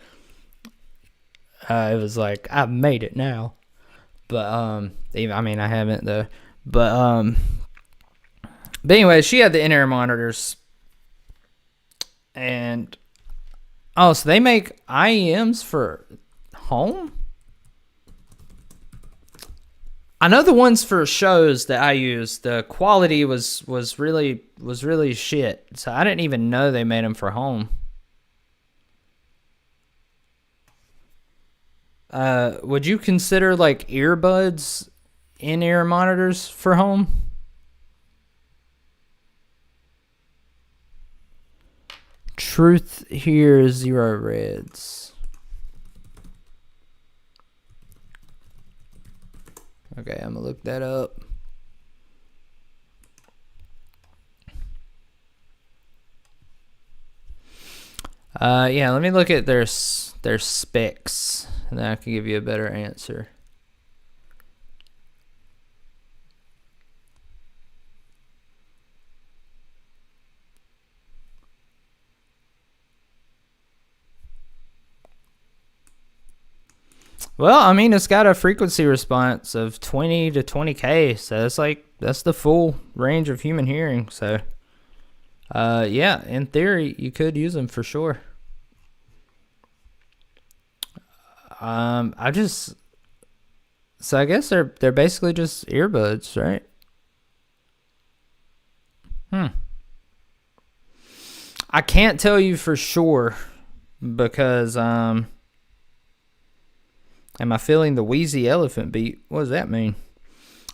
It was like I made it now, but I haven't though. But anyway, she had the in-ear monitors, And oh, so they make IEMs for home? I know the ones for shows that I use, the quality was really shit. So I didn't even know they made them for home. Would you consider like earbuds in-ear monitors for home? Truth here, zero reds. Okay, I'm gonna look that up. Yeah, let me look at their specs, and then I can give you a better answer. Well, I mean, it's got a frequency response of 20 to 20K, so that's the full range of human hearing. So, yeah, in theory, you could use them for sure. So I guess they're basically just earbuds, right? I can't tell you for sure because am I feeling the wheezy elephant beat? What does that mean?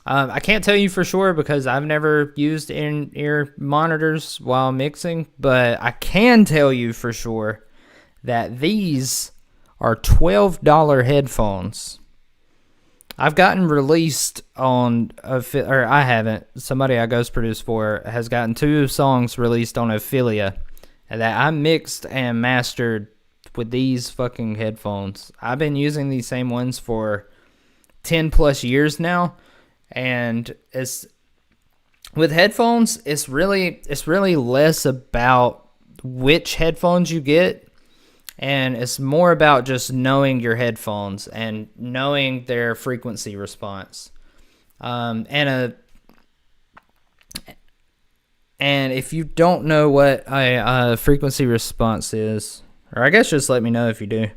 I can't tell you for sure because I've never used in-ear monitors while mixing, but I can tell you for sure that these are $12 headphones. I've gotten released on, or I haven't. Somebody I ghost produced for has gotten 2 songs released on Ophelia that I mixed and mastered with these fucking headphones. I've been using these same ones for 10 plus years now, and with headphones, it's really less about which headphones you get, and it's more about just knowing your headphones and knowing their frequency response. And if you don't know what a frequency response is, or I guess just let me know if you do.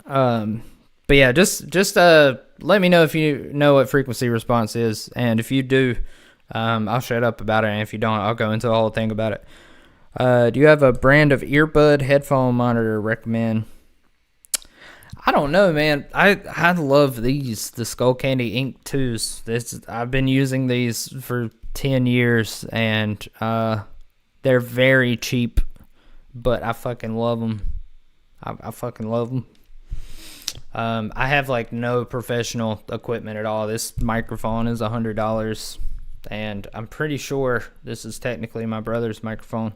But yeah, just let me know if you know what frequency response is, and if you do, I'll shut up about it, and if you don't, I'll go into the whole thing about it. Do you have a brand of earbud headphone monitor to recommend? I don't know, man. I love these, the Skull Candy Ink 2s. I've been using these for 10 years, and they're very cheap, but I fucking love them. I fucking love them. I have like no professional equipment at all. This microphone is $100, and I'm pretty sure this is technically my brother's microphone,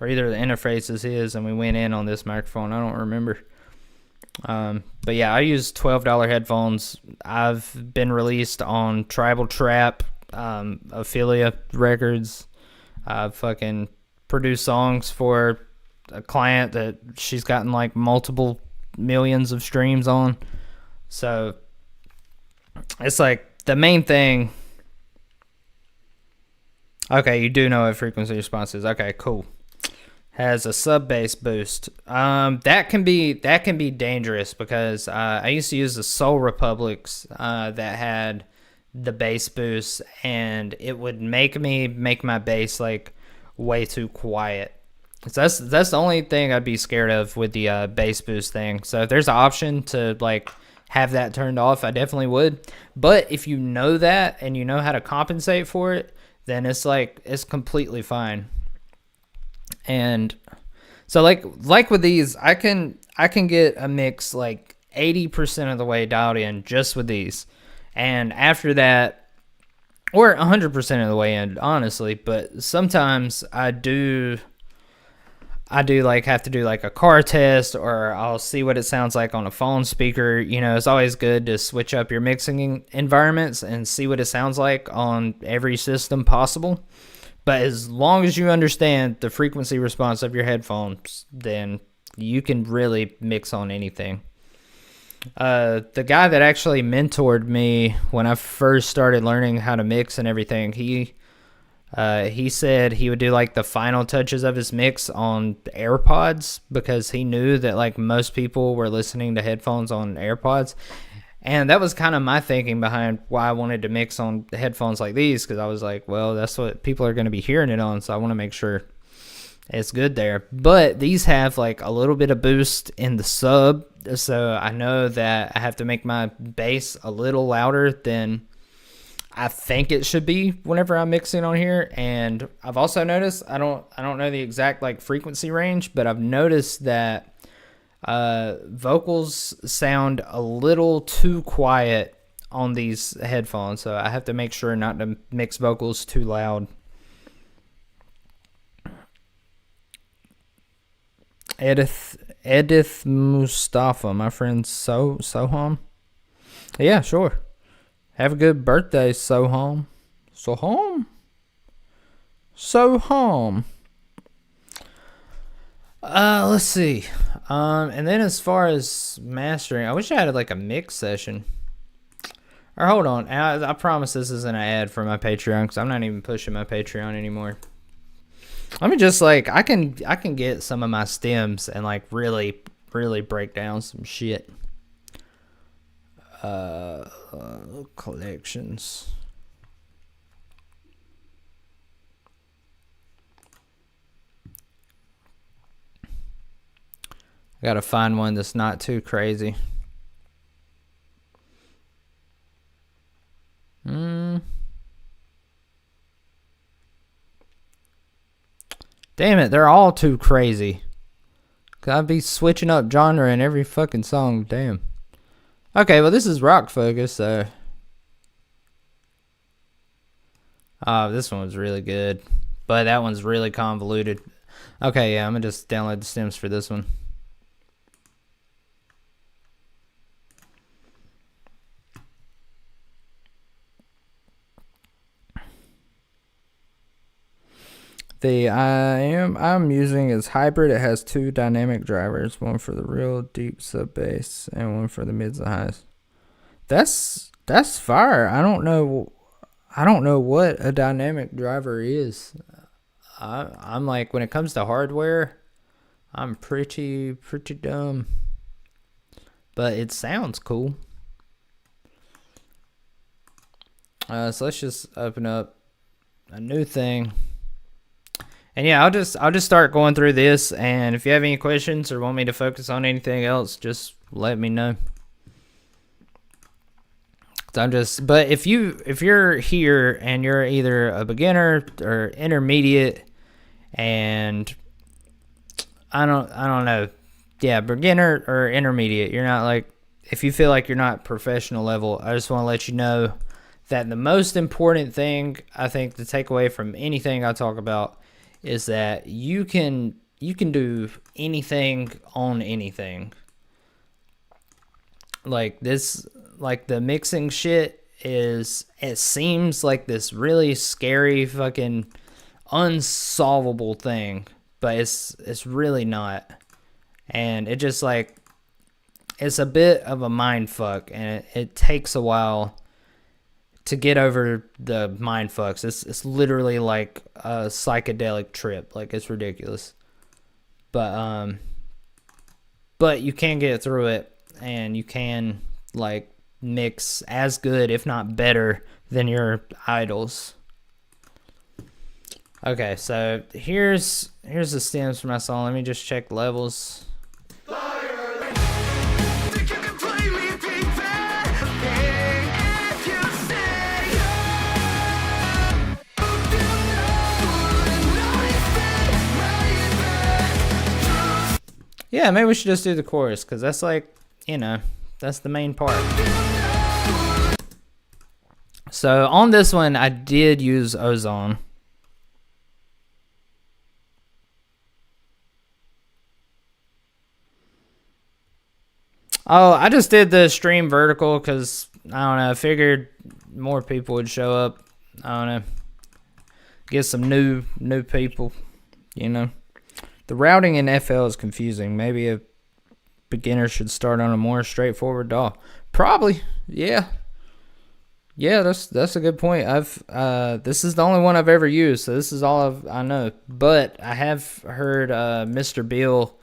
or either the interface is his, and we went in on this microphone. I don't remember. But yeah, I use $12 headphones. I've been released on Tribal Trap, Ophelia Records. I've fucking produced songs for a client that she's gotten like multiple millions of streams on. So it's like the main thing. Okay, you do know what frequency response is. Okay, cool. Has a sub bass boost. That can be dangerous because I used to use the Soul Republics that had the bass boost, and it would make my bass like way too quiet. So that's the only thing I'd be scared of with the bass boost thing. So if there's an option to like have that turned off, I definitely would. But if you know that and you know how to compensate for it, then it's completely fine. And so like with these, I can get a mix like 80% of the way dialed in just with these. And after that, or 100% of the way in, honestly, but sometimes I do like have to do like a car test, or I'll see what it sounds like on a phone speaker. You know, it's always good to switch up your mixing environments and see what it sounds like on every system possible. But as long as you understand the frequency response of your headphones, then you can really mix on anything. The guy that actually mentored me when I first started learning how to mix and everything, he He said he would do like the final touches of his mix on the AirPods because he knew that like most people were listening to headphones on AirPods. And that was kind of my thinking behind why I wanted to mix on headphones like these, because I was like, well, that's what people are going to be hearing it on, so I want to make sure it's good there. But these have like a little bit of boost in the sub, so I know that I have to make my bass a little louder than I think it should be whenever I'm mixing on here. And I've also noticed, I don't know the exact like frequency range, but I've noticed that vocals sound a little too quiet on these headphones, so I have to make sure not to mix vocals too loud. Edith Mustafa, my friend Soham. Yeah, sure. Have a good birthday, Soham. Soham. Let's see. And then as far as mastering, I wish I had like a mix session. Or hold on, I promise this isn't an ad for my Patreon, because I'm not even pushing my Patreon anymore. Let me just like, I can get some of my stems and like really break down some shit. Collections. I gotta find one that's not too crazy. Damn it, they're all too crazy. I'd be switching up genre in every fucking song, damn. Okay, well this is rock focused, so. Oh, this one was really good. But that one's really convoluted. Okay, yeah, I'm gonna just download the stems for this one. The I'm using is hybrid. It has two dynamic drivers, one for the real deep sub bass and one for the mids and highs. That's fire. I don't know what a dynamic driver is. I'm like, when it comes to hardware, I'm pretty dumb. But it sounds cool. So let's just open up a new thing. And yeah, I'll just start going through this, and if you have any questions or want me to focus on anything else, just let me know. But if you're here and you're either a beginner or intermediate, and I don't know, yeah, beginner or intermediate, you're not like, if you feel like you're not professional level, I just want to let you know that the most important thing I think to take away from anything I talk about is that you can do anything on anything. Like this, like the mixing shit it seems like this really scary fucking unsolvable thing, but it's really not. And it just like, it's a bit of a mind fuck, and it takes a while to get over the mind fucks. It's literally like a psychedelic trip. Like, it's ridiculous. But you can get through it, and you can like mix as good, if not better, than your idols. Okay, so here's the stems for my song. Let me just check levels. Yeah, maybe we should just do the chorus, because that's like, that's the main part. So on this one, I did use Ozone. Oh, I just did the stream vertical because, I don't know, I figured more people would show up. I don't know. Get some new people, The routing in FL is confusing. Maybe a beginner should start on a more straightforward DAW. Probably, yeah. Yeah, that's a good point. This is the only one I've ever used, so this is all I know. But I have heard Mr. Beal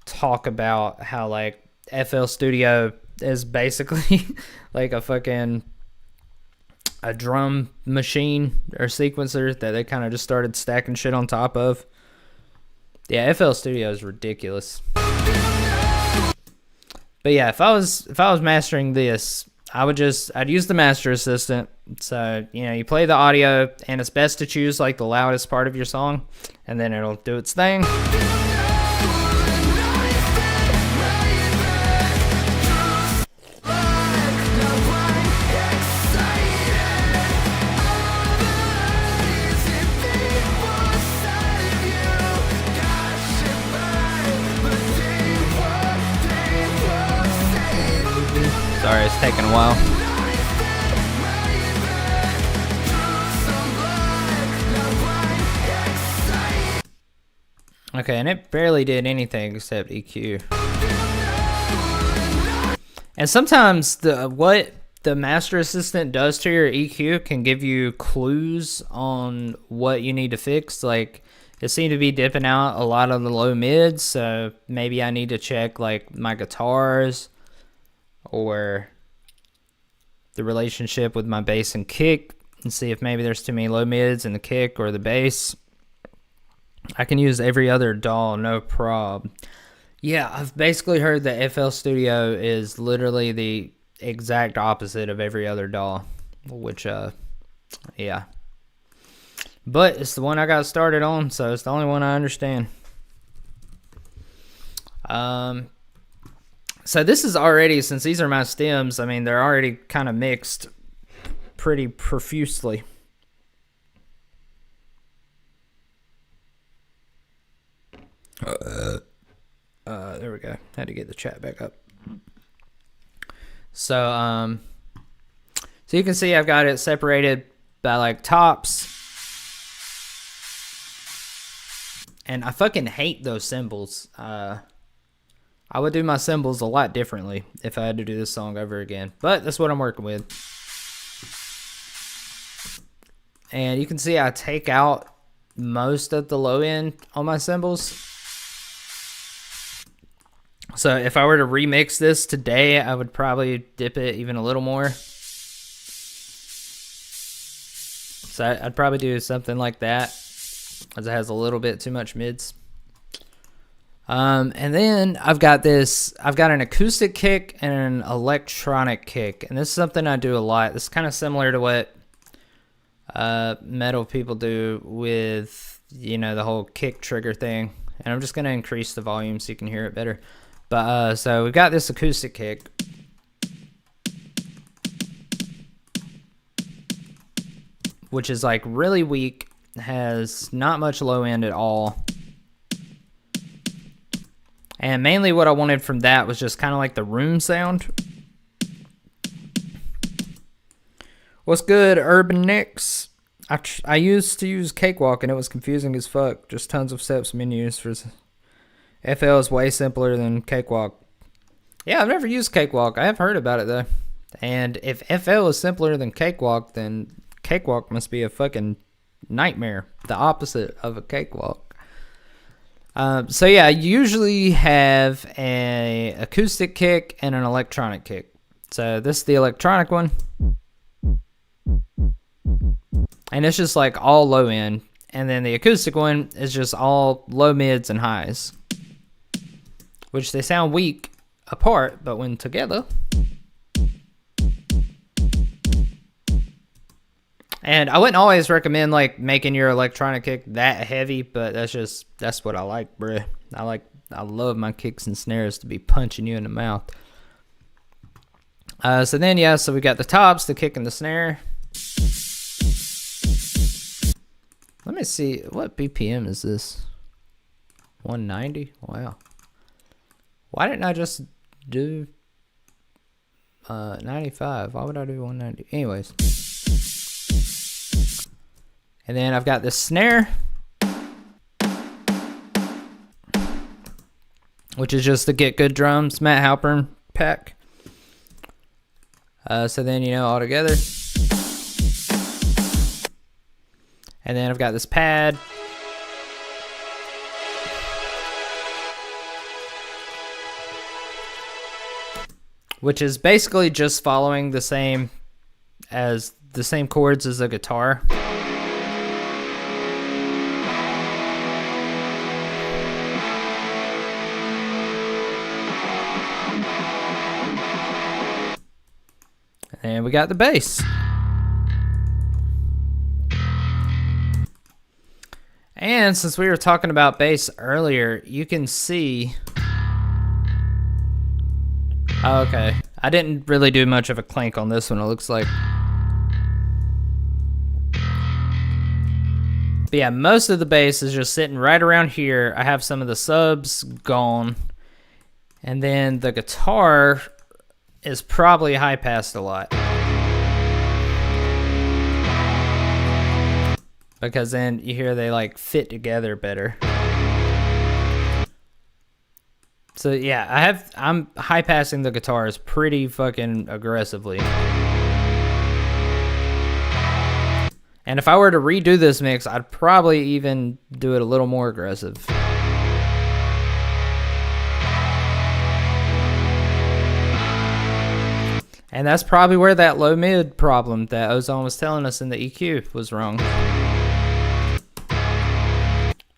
talk about how like FL Studio is basically like a drum machine or sequencer that they kind of just started stacking shit on top of. Yeah, FL Studio is ridiculous. But yeah, if I was mastering this, I'd use the Master Assistant. So, you play the audio, and it's best to choose like the loudest part of your song, and then it'll do its thing. Sorry, it's taking a while. Okay, and it barely did anything except EQ. And sometimes what the Master Assistant does to your EQ can give you clues on what you need to fix. Like, it seemed to be dipping out a lot of the low mids, so maybe I need to check like my guitars or the relationship with my bass and kick and see if maybe there's too many low mids in the kick or the bass. I can use every other DAW, no prob. Yeah, I've basically heard that FL Studio is literally the exact opposite of every other DAW, which, yeah. But it's the one I got started on, so it's the only one I understand. So this is already, since these are my stems, I mean, they're already kind of mixed pretty profusely. There we go. Had to get the chat back up. So, so you can see I've got it separated by like tops. And I fucking hate those cymbals. I would do my cymbals a lot differently if I had to do this song over again. But that's what I'm working with. And you can see I take out most of the low end on my cymbals. So if I were to remix this today, I would probably dip it even a little more. So I'd probably do something like that, as it has a little bit too much mids. And then I've got an acoustic kick and an electronic kick. And this is something I do a lot. This is kind of similar to what metal people do with, the whole kick trigger thing. And I'm just going to increase the volume so you can hear it better. But, so we've got this acoustic kick. Which is like really weak. Has not much low end at all. And mainly what I wanted from that was just kind of like the room sound. What's good, Urban Nicks? I used to use Cakewalk and it was confusing as fuck. Just tons of steps menus. FL is way simpler than Cakewalk. Yeah, I've never used Cakewalk. I have heard about it though. And if FL is simpler than Cakewalk, then Cakewalk must be a fucking nightmare. The opposite of a cakewalk. So yeah, I usually have an acoustic kick and an electronic kick. So this is the electronic one. And it's just like all low end. And then the acoustic one is just all low mids and highs. Which they sound weak apart, but when together. And I wouldn't always recommend like making your electronic kick that heavy, but that's what I like, bruh. I love my kicks and snares to be punching you in the mouth. So we got the tops, the kick and the snare. Let me see, what BPM is this? 190? Wow. Why didn't I just do 95? Why would I do 190? Anyways. And then I've got this snare, which is just the Get Good Drums Matt Halpern pack. So then, all together. And then I've got this pad. Which is basically just following the same chords as a guitar. And we got the bass. And since we were talking about bass earlier, you can see... Oh, okay. I didn't really do much of a clank on this one, it looks like. But yeah, most of the bass is just sitting right around here. I have some of the subs gone. And then the guitar is probably high passed a lot. Because then you hear they like fit together better. So yeah, I'm high passing the guitars pretty fucking aggressively. And if I were to redo this mix, I'd probably even do it a little more aggressive. And that's probably where that low mid problem that Ozone was telling us in the EQ was wrong.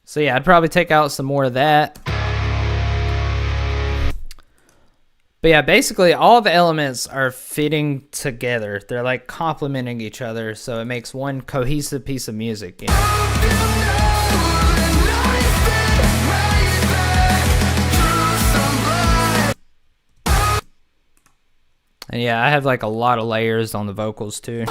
So yeah, I'd probably take out some more of that. But yeah, basically all the elements are fitting together. They're like complementing each other, so it makes one cohesive piece of music, you know? And yeah, I have like a lot of layers on the vocals too.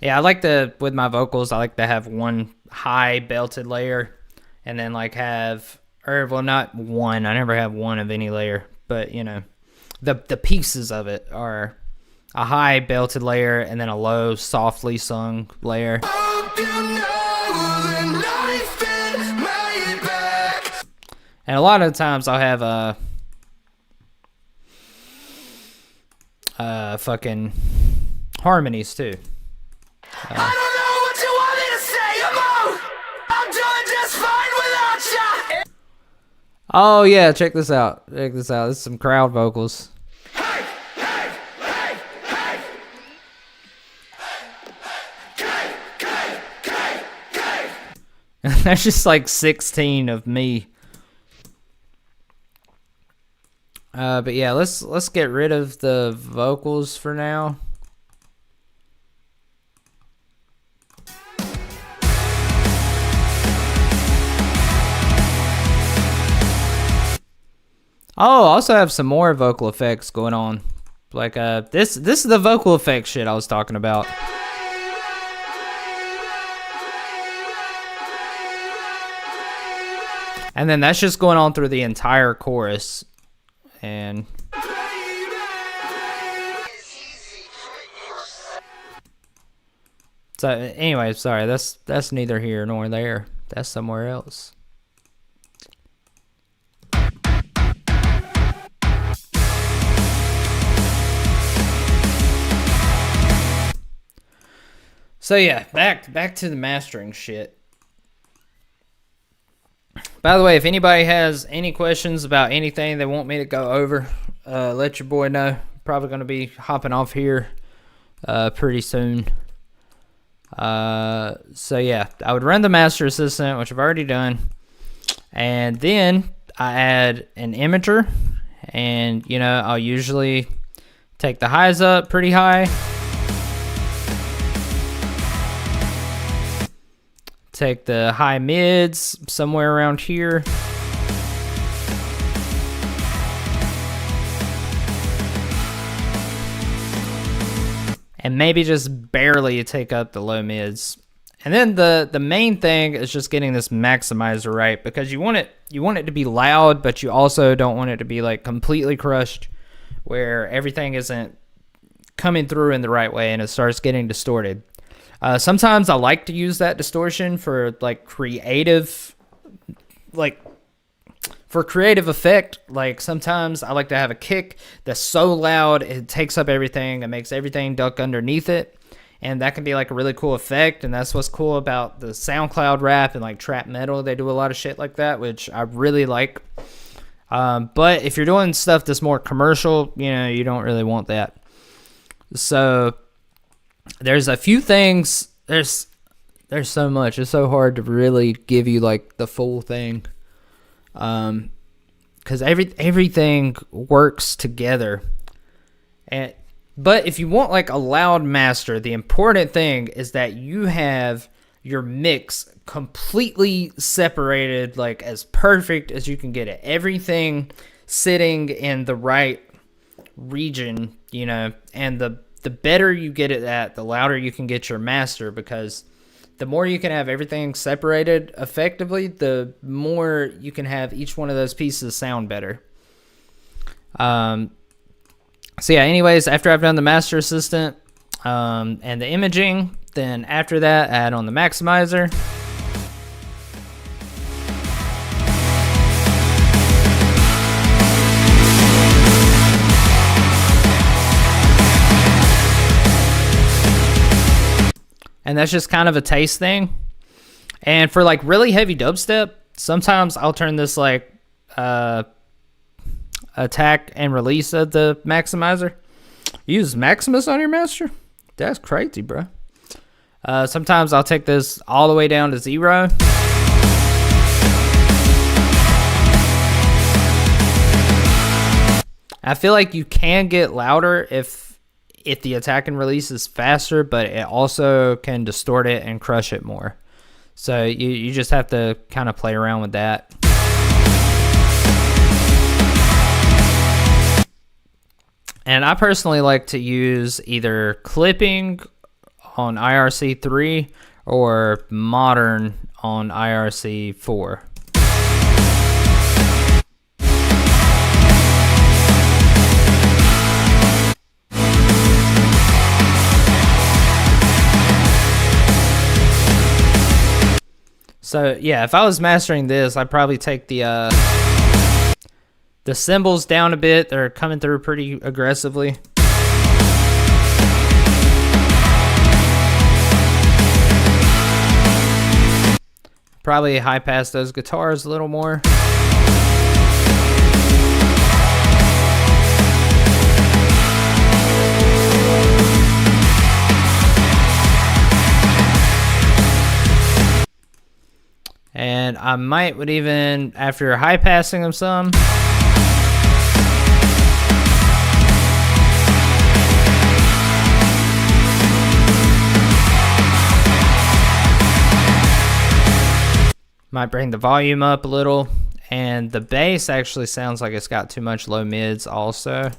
Yeah, I like with my vocals, I like to have one high belted layer and then like well, not one, I never have one of any layer, but you know, the pieces of it are a high belted layer and then a low softly sung layer. And a lot of the times I'll have fucking harmonies too. I don't know what you want me to say, I'm doing just fine without ya. Oh yeah, check this out. Check this out. This is some crowd vocals. Hey, hey, hey, hey. That's just like 16 of me. But yeah, let's get rid of the vocals for now. Oh, I also have some more vocal effects going on. Like this is the vocal effects shit I was talking about. And then that's just going on through the entire chorus. And so anyway, sorry, that's neither here nor there. That's somewhere else. So yeah, back to the mastering shit. By the way, if anybody has any questions about anything they want me to go over, let your boy know. Probably going to be hopping off here pretty soon. So yeah, I would run the Master Assistant, which I've already done. And then I add an imager. And, you know, I'll usually take the highs up pretty high. Take the high mids somewhere around here. And maybe just barely take up the low mids. And then the main thing is just getting this maximizer right, because you want it to be loud, but you also don't want it to be like completely crushed where everything isn't coming through in the right way and it starts getting distorted. Sometimes I like to use that distortion for like creative, like for creative effect, like sometimes I like to have a kick that's so loud it takes up everything and makes everything duck underneath it, and that can be like a really cool effect. And that's what's cool about the SoundCloud rap and like trap metal. They do a lot of shit like that, which I really like. But if you're doing stuff that's more commercial, you don't really want that. So there's a few things. There's so much. It's so hard to really give you like the full thing. Because everything works together. But if you want like a loud master, the important thing is that you have your mix completely separated, like as perfect as you can get it. Everything sitting in the right region, and the better you get it at, the louder you can get your master, because the more you can have everything separated effectively, the more you can have each one of those pieces sound better. So yeah, anyways, after I've done the master assistant and the imaging, then after that, add on the maximizer. And that's just kind of a taste thing. And for like really heavy dubstep, sometimes I'll turn this like attack and release of the maximizer. Use Maximus on your master? That's crazy, bro. Sometimes I'll take this all the way down to 0. I feel like you can get louder if the attack and release is faster, but it also can distort it and crush it more. So you just have to kind of play around with that. And I personally like to use either clipping on IRC3 or modern on IRC4. So yeah, if I was mastering this, I'd probably take the cymbals down a bit. They're coming through pretty aggressively. Probably high pass those guitars a little more. And I would even, after high passing them some, might bring the volume up a little. And the bass actually sounds like it's got too much low mids also.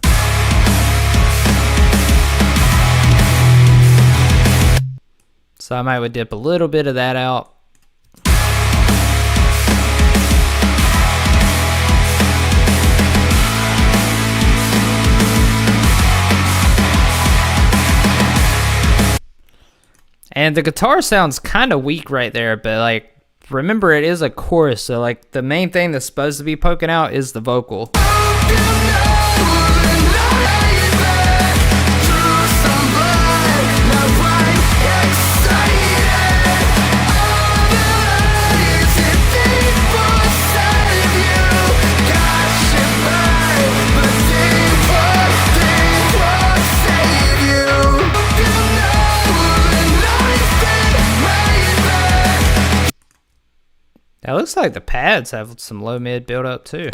So I would dip a little bit of that out. And the guitar sounds kind of weak right there, but like, remember it is a chorus, so like the main thing that's supposed to be poking out is the vocal. It looks like the pads have some low mid build up too.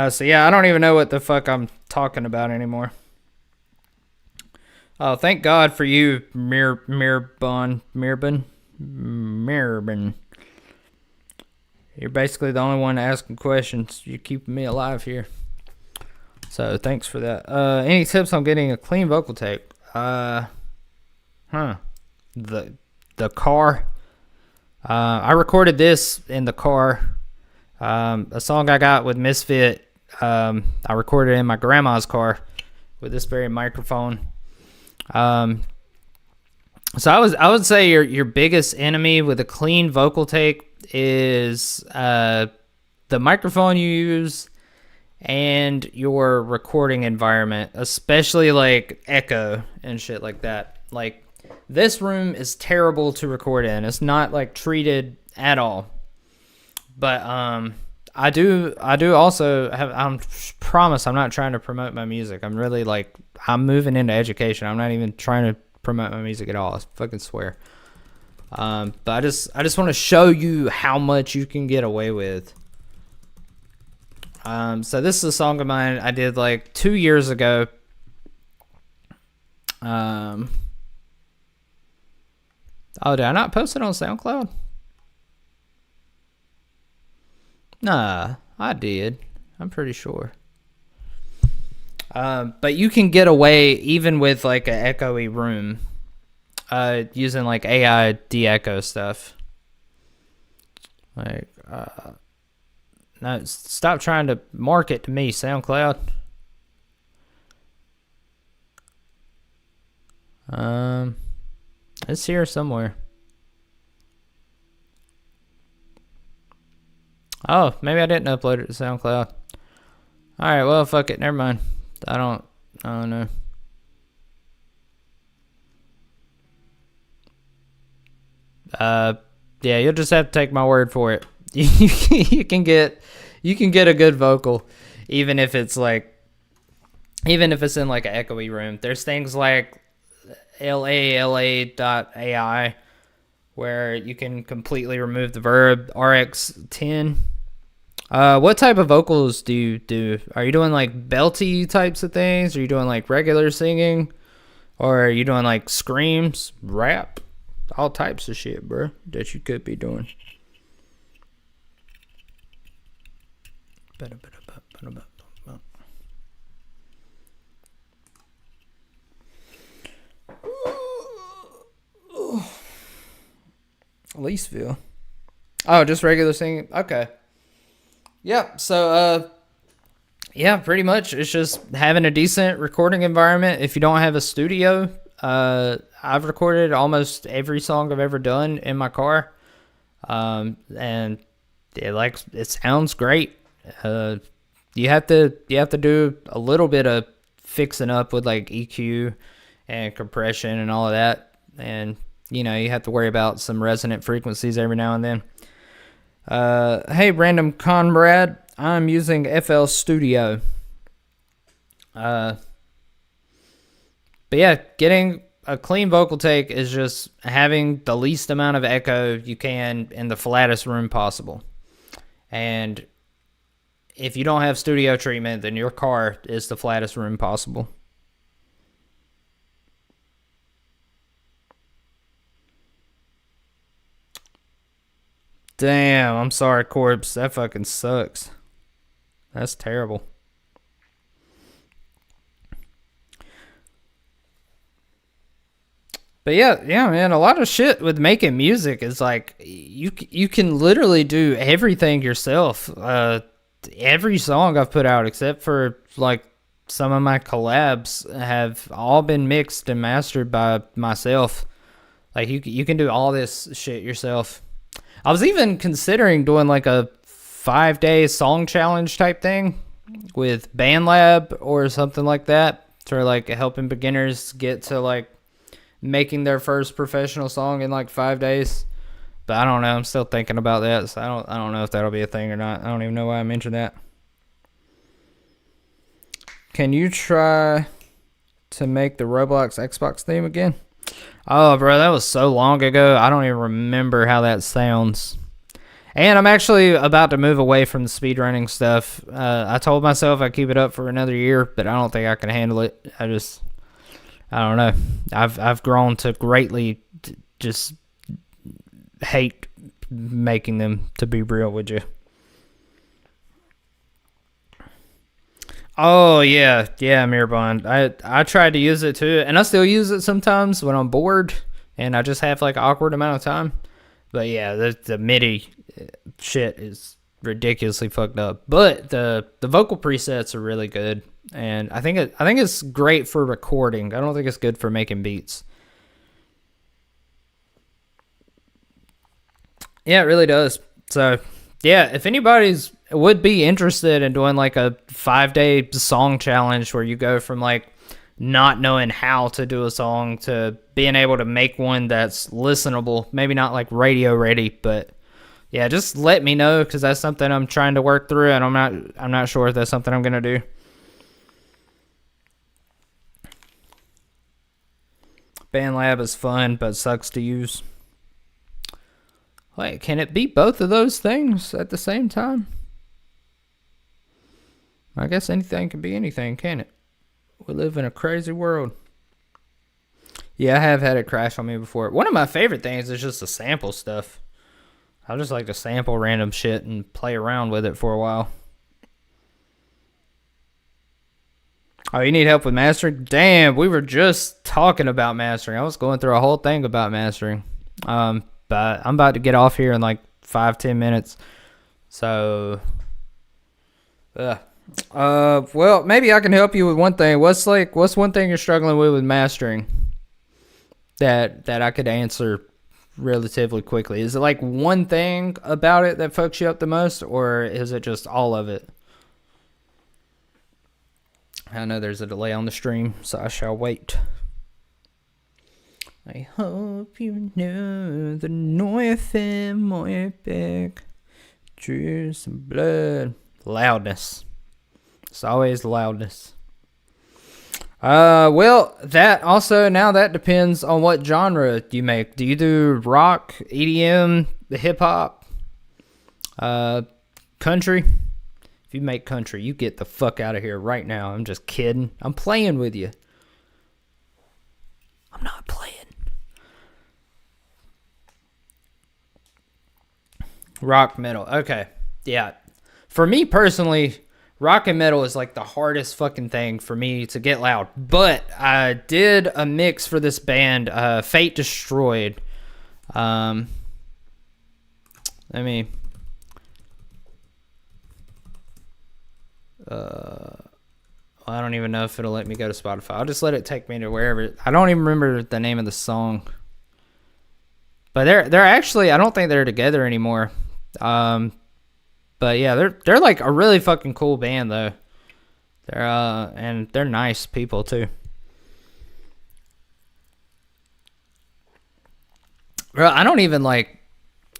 So yeah, I don't even know what the fuck I'm talking about anymore. Oh, thank God for you, Mirban. You're basically the only one asking questions. You're keeping me alive here. So thanks for that. Any tips on getting a clean vocal take? The car. I recorded this in the car. A song I got with Misfit. I recorded in my grandma's car with this very microphone. So I would say your biggest enemy with a clean vocal take is the microphone you use and your recording environment, especially like echo and shit like that. Like this room is terrible to record in. It's not like treated at all. But I do also have, I promise I'm not trying to promote my music. I'm really like, I'm moving into education. I'm not even trying to promote my music at all. I fucking swear. But I just want to show you how much you can get away with. So this is a song of mine I did like 2 years ago. Oh, did I not post it on SoundCloud? Nah, I did. I'm pretty sure. But you can get away even with like an echoey room, using like AI de-echo stuff. Like, no, stop trying to market to me, SoundCloud. It's here somewhere. Oh, maybe I didn't upload it to SoundCloud. Alright, well, fuck it. Never mind. I don't know. Yeah, you'll just have to take my word for it. You can get a good vocal, even if it's in like an echoey room. There's things like LA.AI where you can completely remove the verb. RX10. What type of vocals do you do? Are you doing like belty types of things? Are you doing like regular singing? Or are you doing like screams, rap? All types of shit, bro, that you could be doing. Leesville. Oh, just regular singing? Okay. Yep. So, yeah, pretty much. It's just having a decent recording environment. If you don't have a studio, I've recorded almost every song I've ever done in my car, and it sounds great. You have to do a little bit of fixing up with like EQ and compression and all of that, and you have to worry about some resonant frequencies every now and then. Hey, random Conrad, I'm using FL Studio. But yeah, getting a clean vocal take is just having the least amount of echo you can in the flattest room possible. And if you don't have studio treatment, then your car is the flattest room possible. Damn, I'm sorry, Corpse. That fucking sucks. That's terrible. But yeah, man, a lot of shit with making music is like you can literally do everything yourself. Every song I've put out, except for like some of my collabs, have all been mixed and mastered by myself. Like you can do all this shit yourself. I was even considering doing like a 5-day song challenge type thing with BandLab or something like that, for like helping beginners get to like making their first professional song in like 5 days. But I don't know. I'm still thinking about that, so I don't know if that'll be a thing or not. I don't even know why I mentioned that. Can you try to make the Roblox Xbox theme again? Oh, bro, that was so long ago. I don't even remember how that sounds. And I'm actually about to move away from the speedrunning stuff. I told myself I'd keep it up for another year, but I don't think I can handle it. I don't know. I've grown to greatly just hate making them, to be real with you. Oh, yeah, Mirabond. I tried to use it too, and I still use it sometimes when I'm bored and I just have like an awkward amount of time. But yeah, the MIDI shit is ridiculously fucked up. But the vocal presets are really good, and I think it's great for recording. I don't think it's good for making beats. Yeah, it really does. So yeah, if anybody's would be interested in doing like a 5-day song challenge where you go from like not knowing how to do a song to being able to make one that's listenable, maybe not like radio ready, but yeah, just let me know, because that's something I'm trying to work through, and I'm not sure if that's something I'm gonna do. BandLab is fun, but sucks to use. Wait, can it be both of those things at the same time? I guess anything can be anything, can it? We live in a crazy world. Yeah, I have had it crash on me before. One of my favorite things is just to sample stuff. I just like to sample random shit and play around with it for a while. Oh, you need help with mastering? Damn, we were just talking about mastering. I was going through a whole thing about mastering. But I'm about to get off here in like 5-10 minutes. So, well, maybe I can help you with one thing. What's one thing you're struggling with mastering that I could answer relatively quickly? Is it like one thing about it that fucks you up the most, or is it just all of it? I know there's a delay on the stream, so I shall wait. I hope you know the noise my back drew some blood. Loudness. It's always loudness. Well, that also, now that depends on what genre you make. Do you do rock, EDM, hip hop, country? If you make country, you get the fuck out of here right now. I'm just kidding. I'm playing with you. I'm not playing. Rock, metal. Okay. Yeah. For me personally, rock and metal is like the hardest fucking thing for me to get loud. But I did a mix for this band, Fate Destroyed. Let me... I don't even know if it'll let me go to Spotify. I'll just let it take me to wherever. I don't even remember the name of the song. But they're actually, I don't think they're together anymore. But yeah, they're like a really fucking cool band though. And they're nice people too. Bro, I don't even like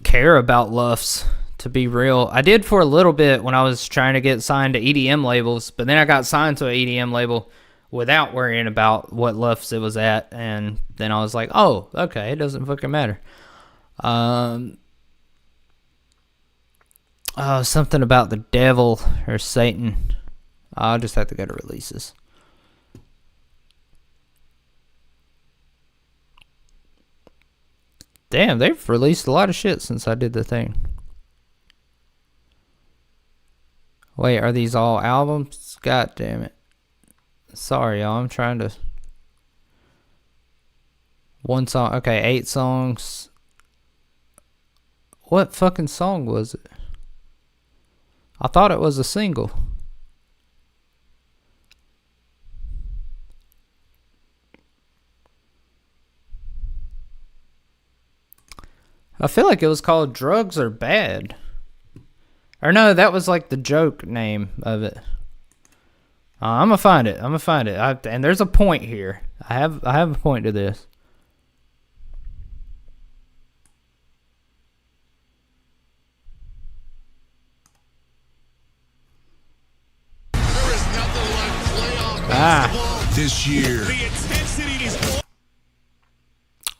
care about LUFs, to be real. I did for a little bit when I was trying to get signed to EDM labels, but then I got signed to an EDM label without worrying about what LUFs it was at, and then I was like, oh, okay, it doesn't fucking matter. Oh, something about the devil or Satan. I'll just have to go to releases. Damn, they've released a lot of shit since I did the thing. Wait, are these all albums? God damn it. Sorry, y'all. I'm trying to... One song. Okay, 8 songs. What fucking song was it? I thought it was a single. I feel like it was called Drugs Are Bad. Or no, that was like the joke name of it. I'm gonna find it. And there's a point here. I have a point to this. This year.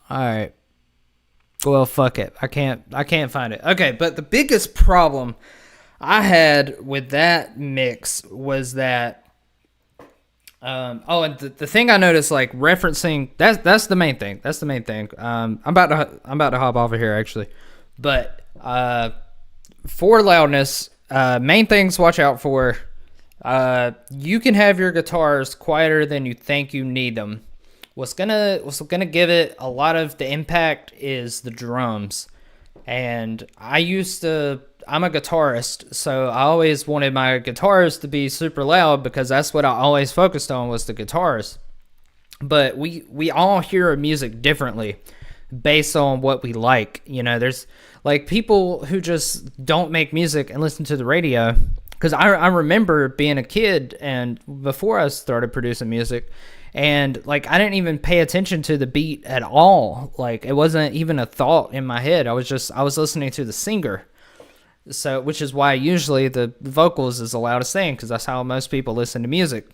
All right. Well, fuck it. I can't find it. Okay, but the biggest problem I had with that mix was that and the thing I noticed, like referencing, that's the main thing. I'm about to hop off of here actually. But for loudness, main things watch out for. You can have your guitars quieter than you think you need them. What's gonna give it a lot of the impact is the drums. And I'm a guitarist, so I always wanted my guitars to be super loud because that's what I always focused on was the guitars. But we all hear music differently based on what we like. You know, there's like people who just don't make music and listen to the radio. Because I remember being a kid and before I started producing music, and like I didn't even pay attention to the beat at all. Like it wasn't even a thought in my head. I was listening to the singer. So, which is why usually the vocals is the loudest thing, because that's how most people listen to music.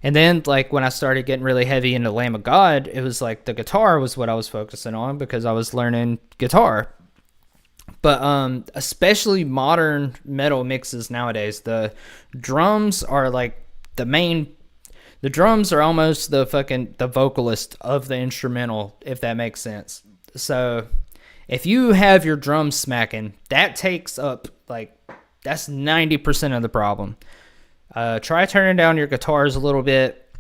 And then, like, when I started getting really heavy into Lamb of God, it was like the guitar was what I was focusing on because I was learning guitar. But especially modern metal mixes nowadays, the drums are like the drums are almost the vocalist of the instrumental, if that makes sense. So if you have your drums smacking, that takes up that's 90% of the problem. Try turning down your guitars a little bit.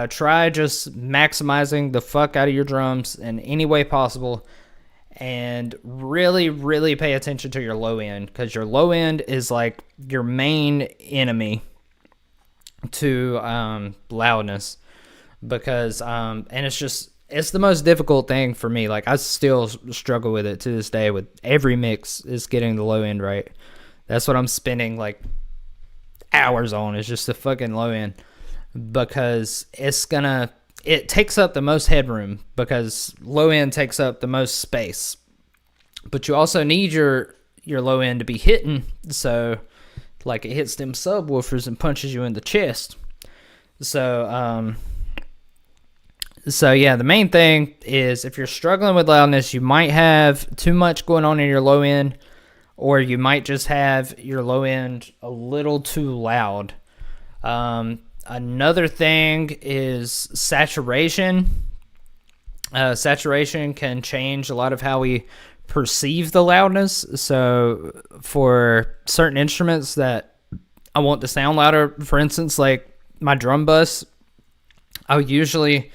Try just maximizing the fuck out of your drums in any way possible. And really, really pay attention to your low end, because your low end is like your main enemy to loudness. Because, and it's the most difficult thing for me. Like, I still struggle with it to this day with every mix is getting the low end right. That's what I'm spending like hours on, is just the fucking low end, because it takes up the most headroom, because low end takes up the most space. But you also need your low end to be hitting, so like it hits them subwoofers and punches you in the chest. So yeah, the main thing is if you're struggling with loudness, you might have too much going on in your low end, or you might just have your low end a little too loud. Another thing is saturation. Saturation can change a lot of how we perceive the loudness. So for certain instruments that I want to sound louder, for instance, like my drum bus, I'll usually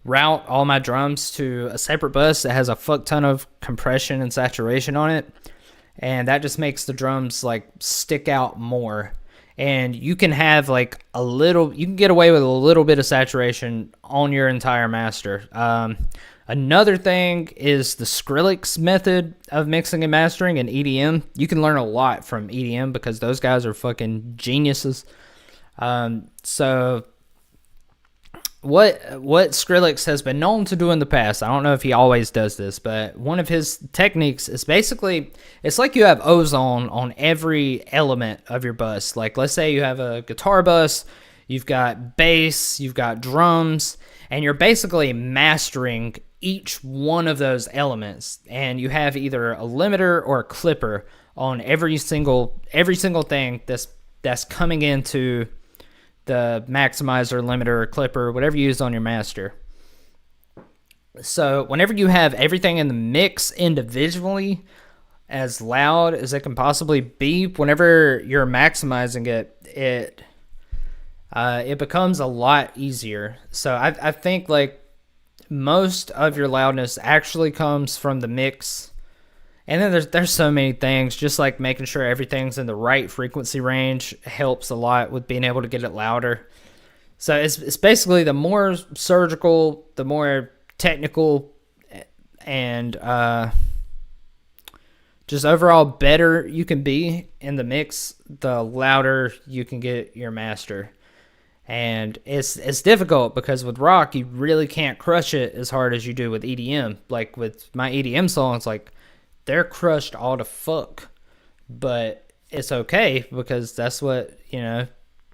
route all my drums to a separate bus that has a fuck ton of compression and saturation on it. And that just makes the drums like stick out more. And you can have like you can get away with a little bit of saturation on your entire master. Another thing is the Skrillex method of mixing and mastering in EDM. You can learn a lot from EDM because those guys are fucking geniuses. So what Skrillex has been known to do in the past, I don't know if he always does this, but one of his techniques is basically, it's like you have ozone on every element of your bus. Like, let's say you have a guitar bus, you've got bass, you've got drums, and you're basically mastering each one of those elements. And you have either a limiter or a clipper on every single thing that's coming into the maximizer, limiter, clipper, whatever you use on your master. So whenever you have everything in the mix individually as loud as it can possibly be, whenever you're maximizing it becomes a lot easier. So I think like most of your loudness actually comes from the mix. And then there's so many things, just like making sure everything's in the right frequency range helps a lot with being able to get it louder. So it's basically the more surgical, the more technical, and just overall better you can be in the mix, the louder you can get your master. And it's difficult because with rock, you really can't crush it as hard as you do with EDM. Like with my EDM songs, like, they're crushed all the fuck, but it's okay because that's what,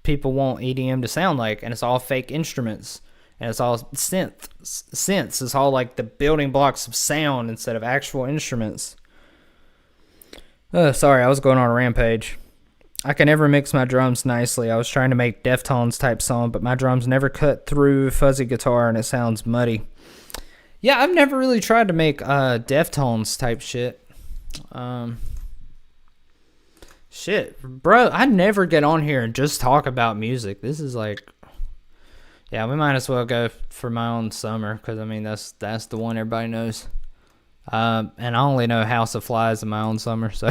people want EDM to sound like, and it's all fake instruments, and it's all synths. It's all like the building blocks of sound instead of actual instruments. Sorry, I was going on a rampage. I can never mix my drums nicely. I was trying to make Deftones type song, but my drums never cut through fuzzy guitar, and it sounds muddy. Yeah, I've never really tried to make Deftones type shit. Shit, bro, I never get on here and just talk about music. This is like, yeah, we might as well go for my own summer, because I mean that's the one everybody knows. And I only know House of Flies in my own summer, so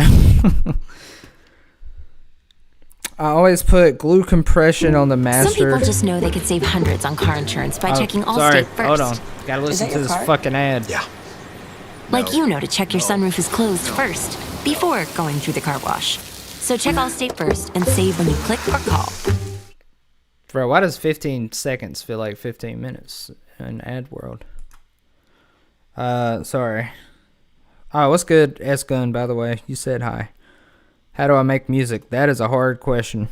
I always put glue compression on the master. Some people just know they could save hundreds on car insurance by checking sorry. Allstate first. Hold on. Gotta listen to this fucking ad. Yeah. Like you know to check your sunroof is closed first, before going through the car wash. So check Allstate first and save when you click or call. Bro, why does 15 seconds feel like 15 minutes in ad world? Sorry. Oh, what's good, S-Gun, by the way? You said hi. How do I make music? That is a hard question.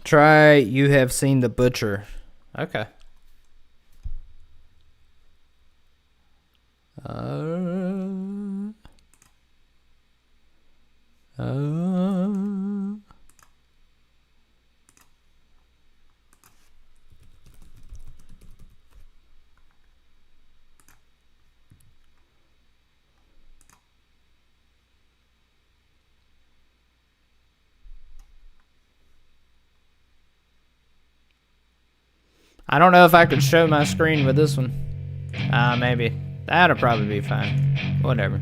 Try You Have Seen the Butcher. Okay. I don't know if I could show my screen with this one. Maybe. That'll probably be fine. Whatever.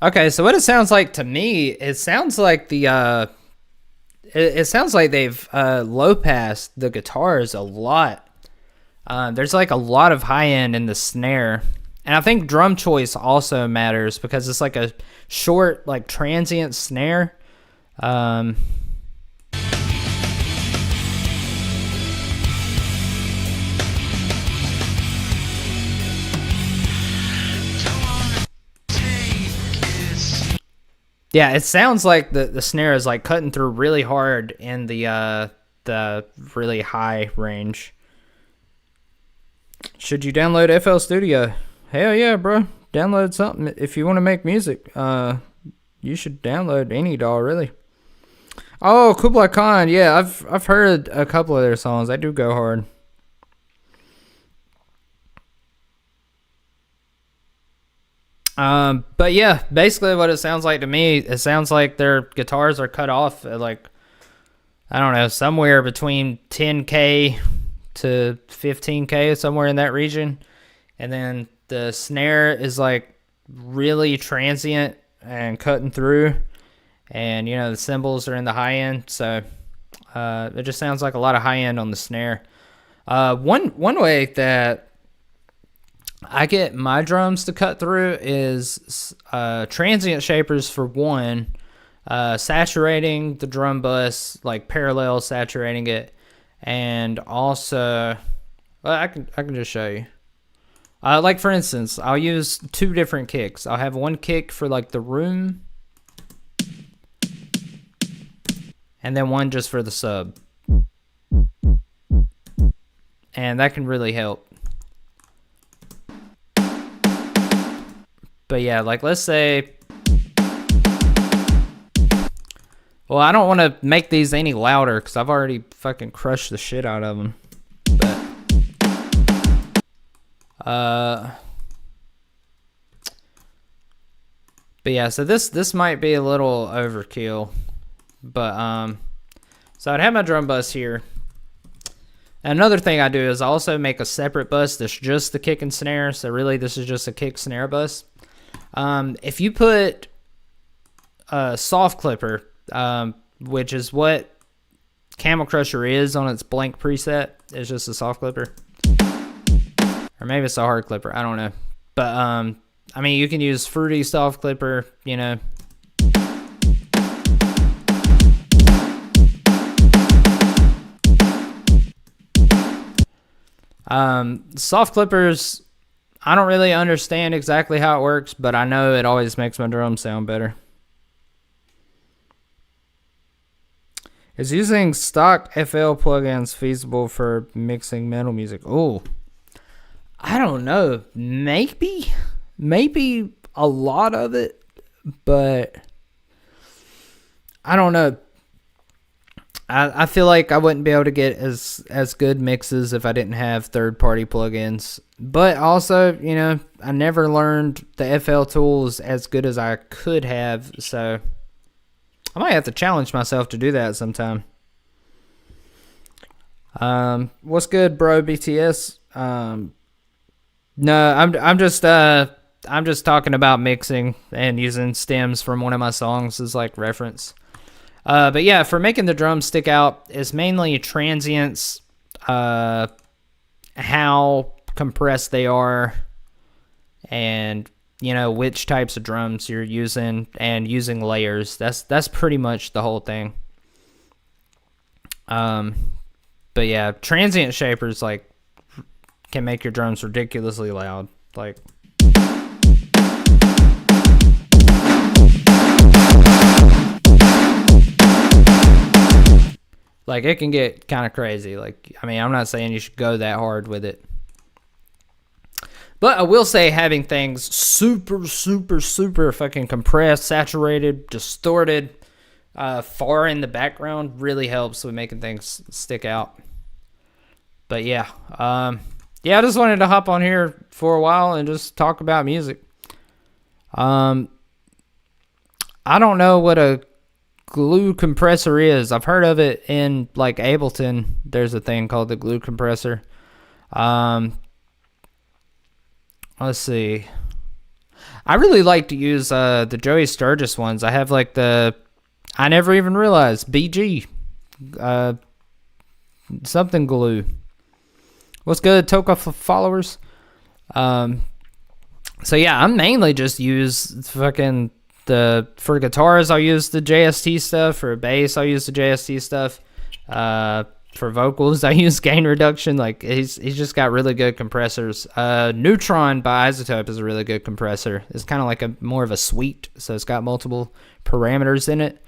Okay, so what it sounds like to me, it sounds like the it sounds like they've low passed the guitars a lot. There's like a lot of high end in the snare, and I think drum choice also matters because it's like a short, like transient snare. Yeah, it sounds like the snare is like cutting through really hard in the really high range. Should you download FL Studio? Hell yeah, bro. Download something if you want to make music. You should download any DAW, really. Oh, Kublai Khan. Yeah, I've heard a couple of their songs. They do go hard. But yeah, basically what it sounds like to me, it sounds like their guitars are cut off at like, I don't know, somewhere between 10K to 15K, somewhere in that region. And then the snare is like really transient and cutting through. And, you know, the cymbals are in the high end. So it just sounds like a lot of high end on the snare. One way that I get my drums to cut through is transient shapers for one, saturating the drum bus, like parallel saturating it, and also, well, I can just show you. Like for instance, I'll use two different kicks. I'll have one kick for like the room, and then one just for the sub, and that can really help. But yeah, like let's say, well, I don't want to make these any louder because I've already fucking crushed the shit out of them. But yeah, so this might be a little overkill, but so I'd have my drum bus here. Another thing I do is I also make a separate bus that's just the kick and snare. So really, this is just a kick snare bus. If you put a soft clipper, which is what Camel Crusher is on its blank preset, it's just a soft clipper, or maybe it's a hard clipper, I don't know. But I mean, you can use Fruity soft clipper, you know. Soft clippers, I don't really understand exactly how it works, but I know it always makes my drums sound better. Is using stock FL plugins feasible for mixing metal music? Oh, I don't know. Maybe a lot of it, but I don't know. I feel like I wouldn't be able to get as good mixes if I didn't have third-party plugins. But also, you know, I never learned the FL tools as good as I could have, so I might have to challenge myself to do that sometime. What's good, bro? BTS. No, I'm just talking about mixing and using stems from one of my songs as like reference. But yeah, for making the drums stick out, it's mainly transients, how compressed they are, and you know which types of drums you're using, and using layers. That's pretty much the whole thing. But yeah, transient shapers like can make your drums ridiculously loud, like. Like, it can get kind of crazy. Like, I mean, I'm not saying you should go that hard with it. But I will say having things super, super, super fucking compressed, saturated, distorted, far in the background really helps with making things stick out. But yeah. Yeah, I just wanted to hop on here for a while and just talk about music. I don't know what a glue compressor is. I've heard of it in like Ableton. There's a thing called the glue compressor. Let's see. I really like to use the Joey Sturgis ones. I have like I never even realized BG something glue. What's good, Toka followers? So yeah, I mainly just use fucking for guitars, I'll use the JST stuff. For bass, I'll use the JST stuff. For vocals, I use gain reduction. Like, he's just got really good compressors. Neutron by Isotope is a really good compressor. It's kind of like more of a suite, so it's got multiple parameters in it.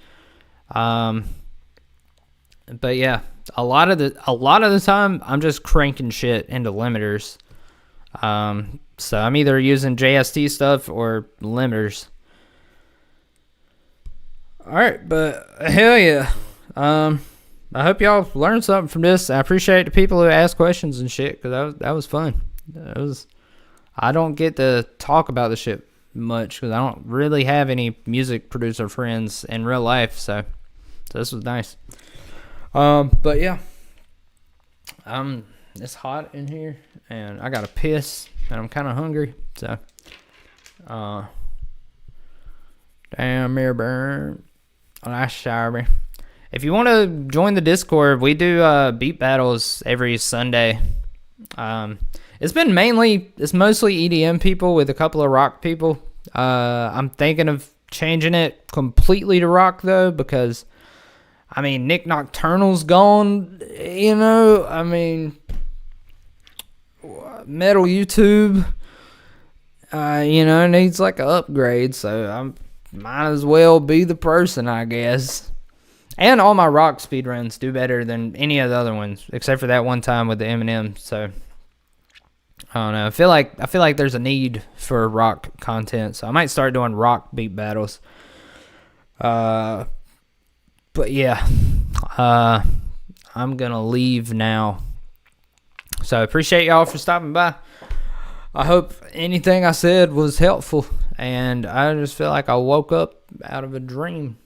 But yeah, a lot of the time, I'm just cranking shit into limiters. So I'm either using JST stuff or limiters. Alright, but hell yeah. I hope y'all learned something from this. I appreciate the people who asked questions and shit, because that was fun. I don't get to talk about this shit much, because I don't really have any music producer friends in real life, so this was nice. But yeah. It's hot in here, and I gotta piss, and I'm kind of hungry, so. Damn, mirror burn. Nice shower. If you want to join the Discord, we do beat battles every Sunday. It's mostly EDM people with a couple of rock people. I'm thinking of changing it completely to rock though, because I mean Nick Nocturnal's gone. You know, I mean Metal YouTube. You know, needs like an upgrade, so I'm. Might as well be the person, I guess. And all my rock speedruns do better than any of the other ones, except for that one time with the Eminem. So I don't know. I feel like there's a need for rock content, so I might start doing rock beat battles. But yeah, I'm gonna leave now. So appreciate y'all for stopping by. I hope anything I said was helpful, and I just feel like I woke up out of a dream.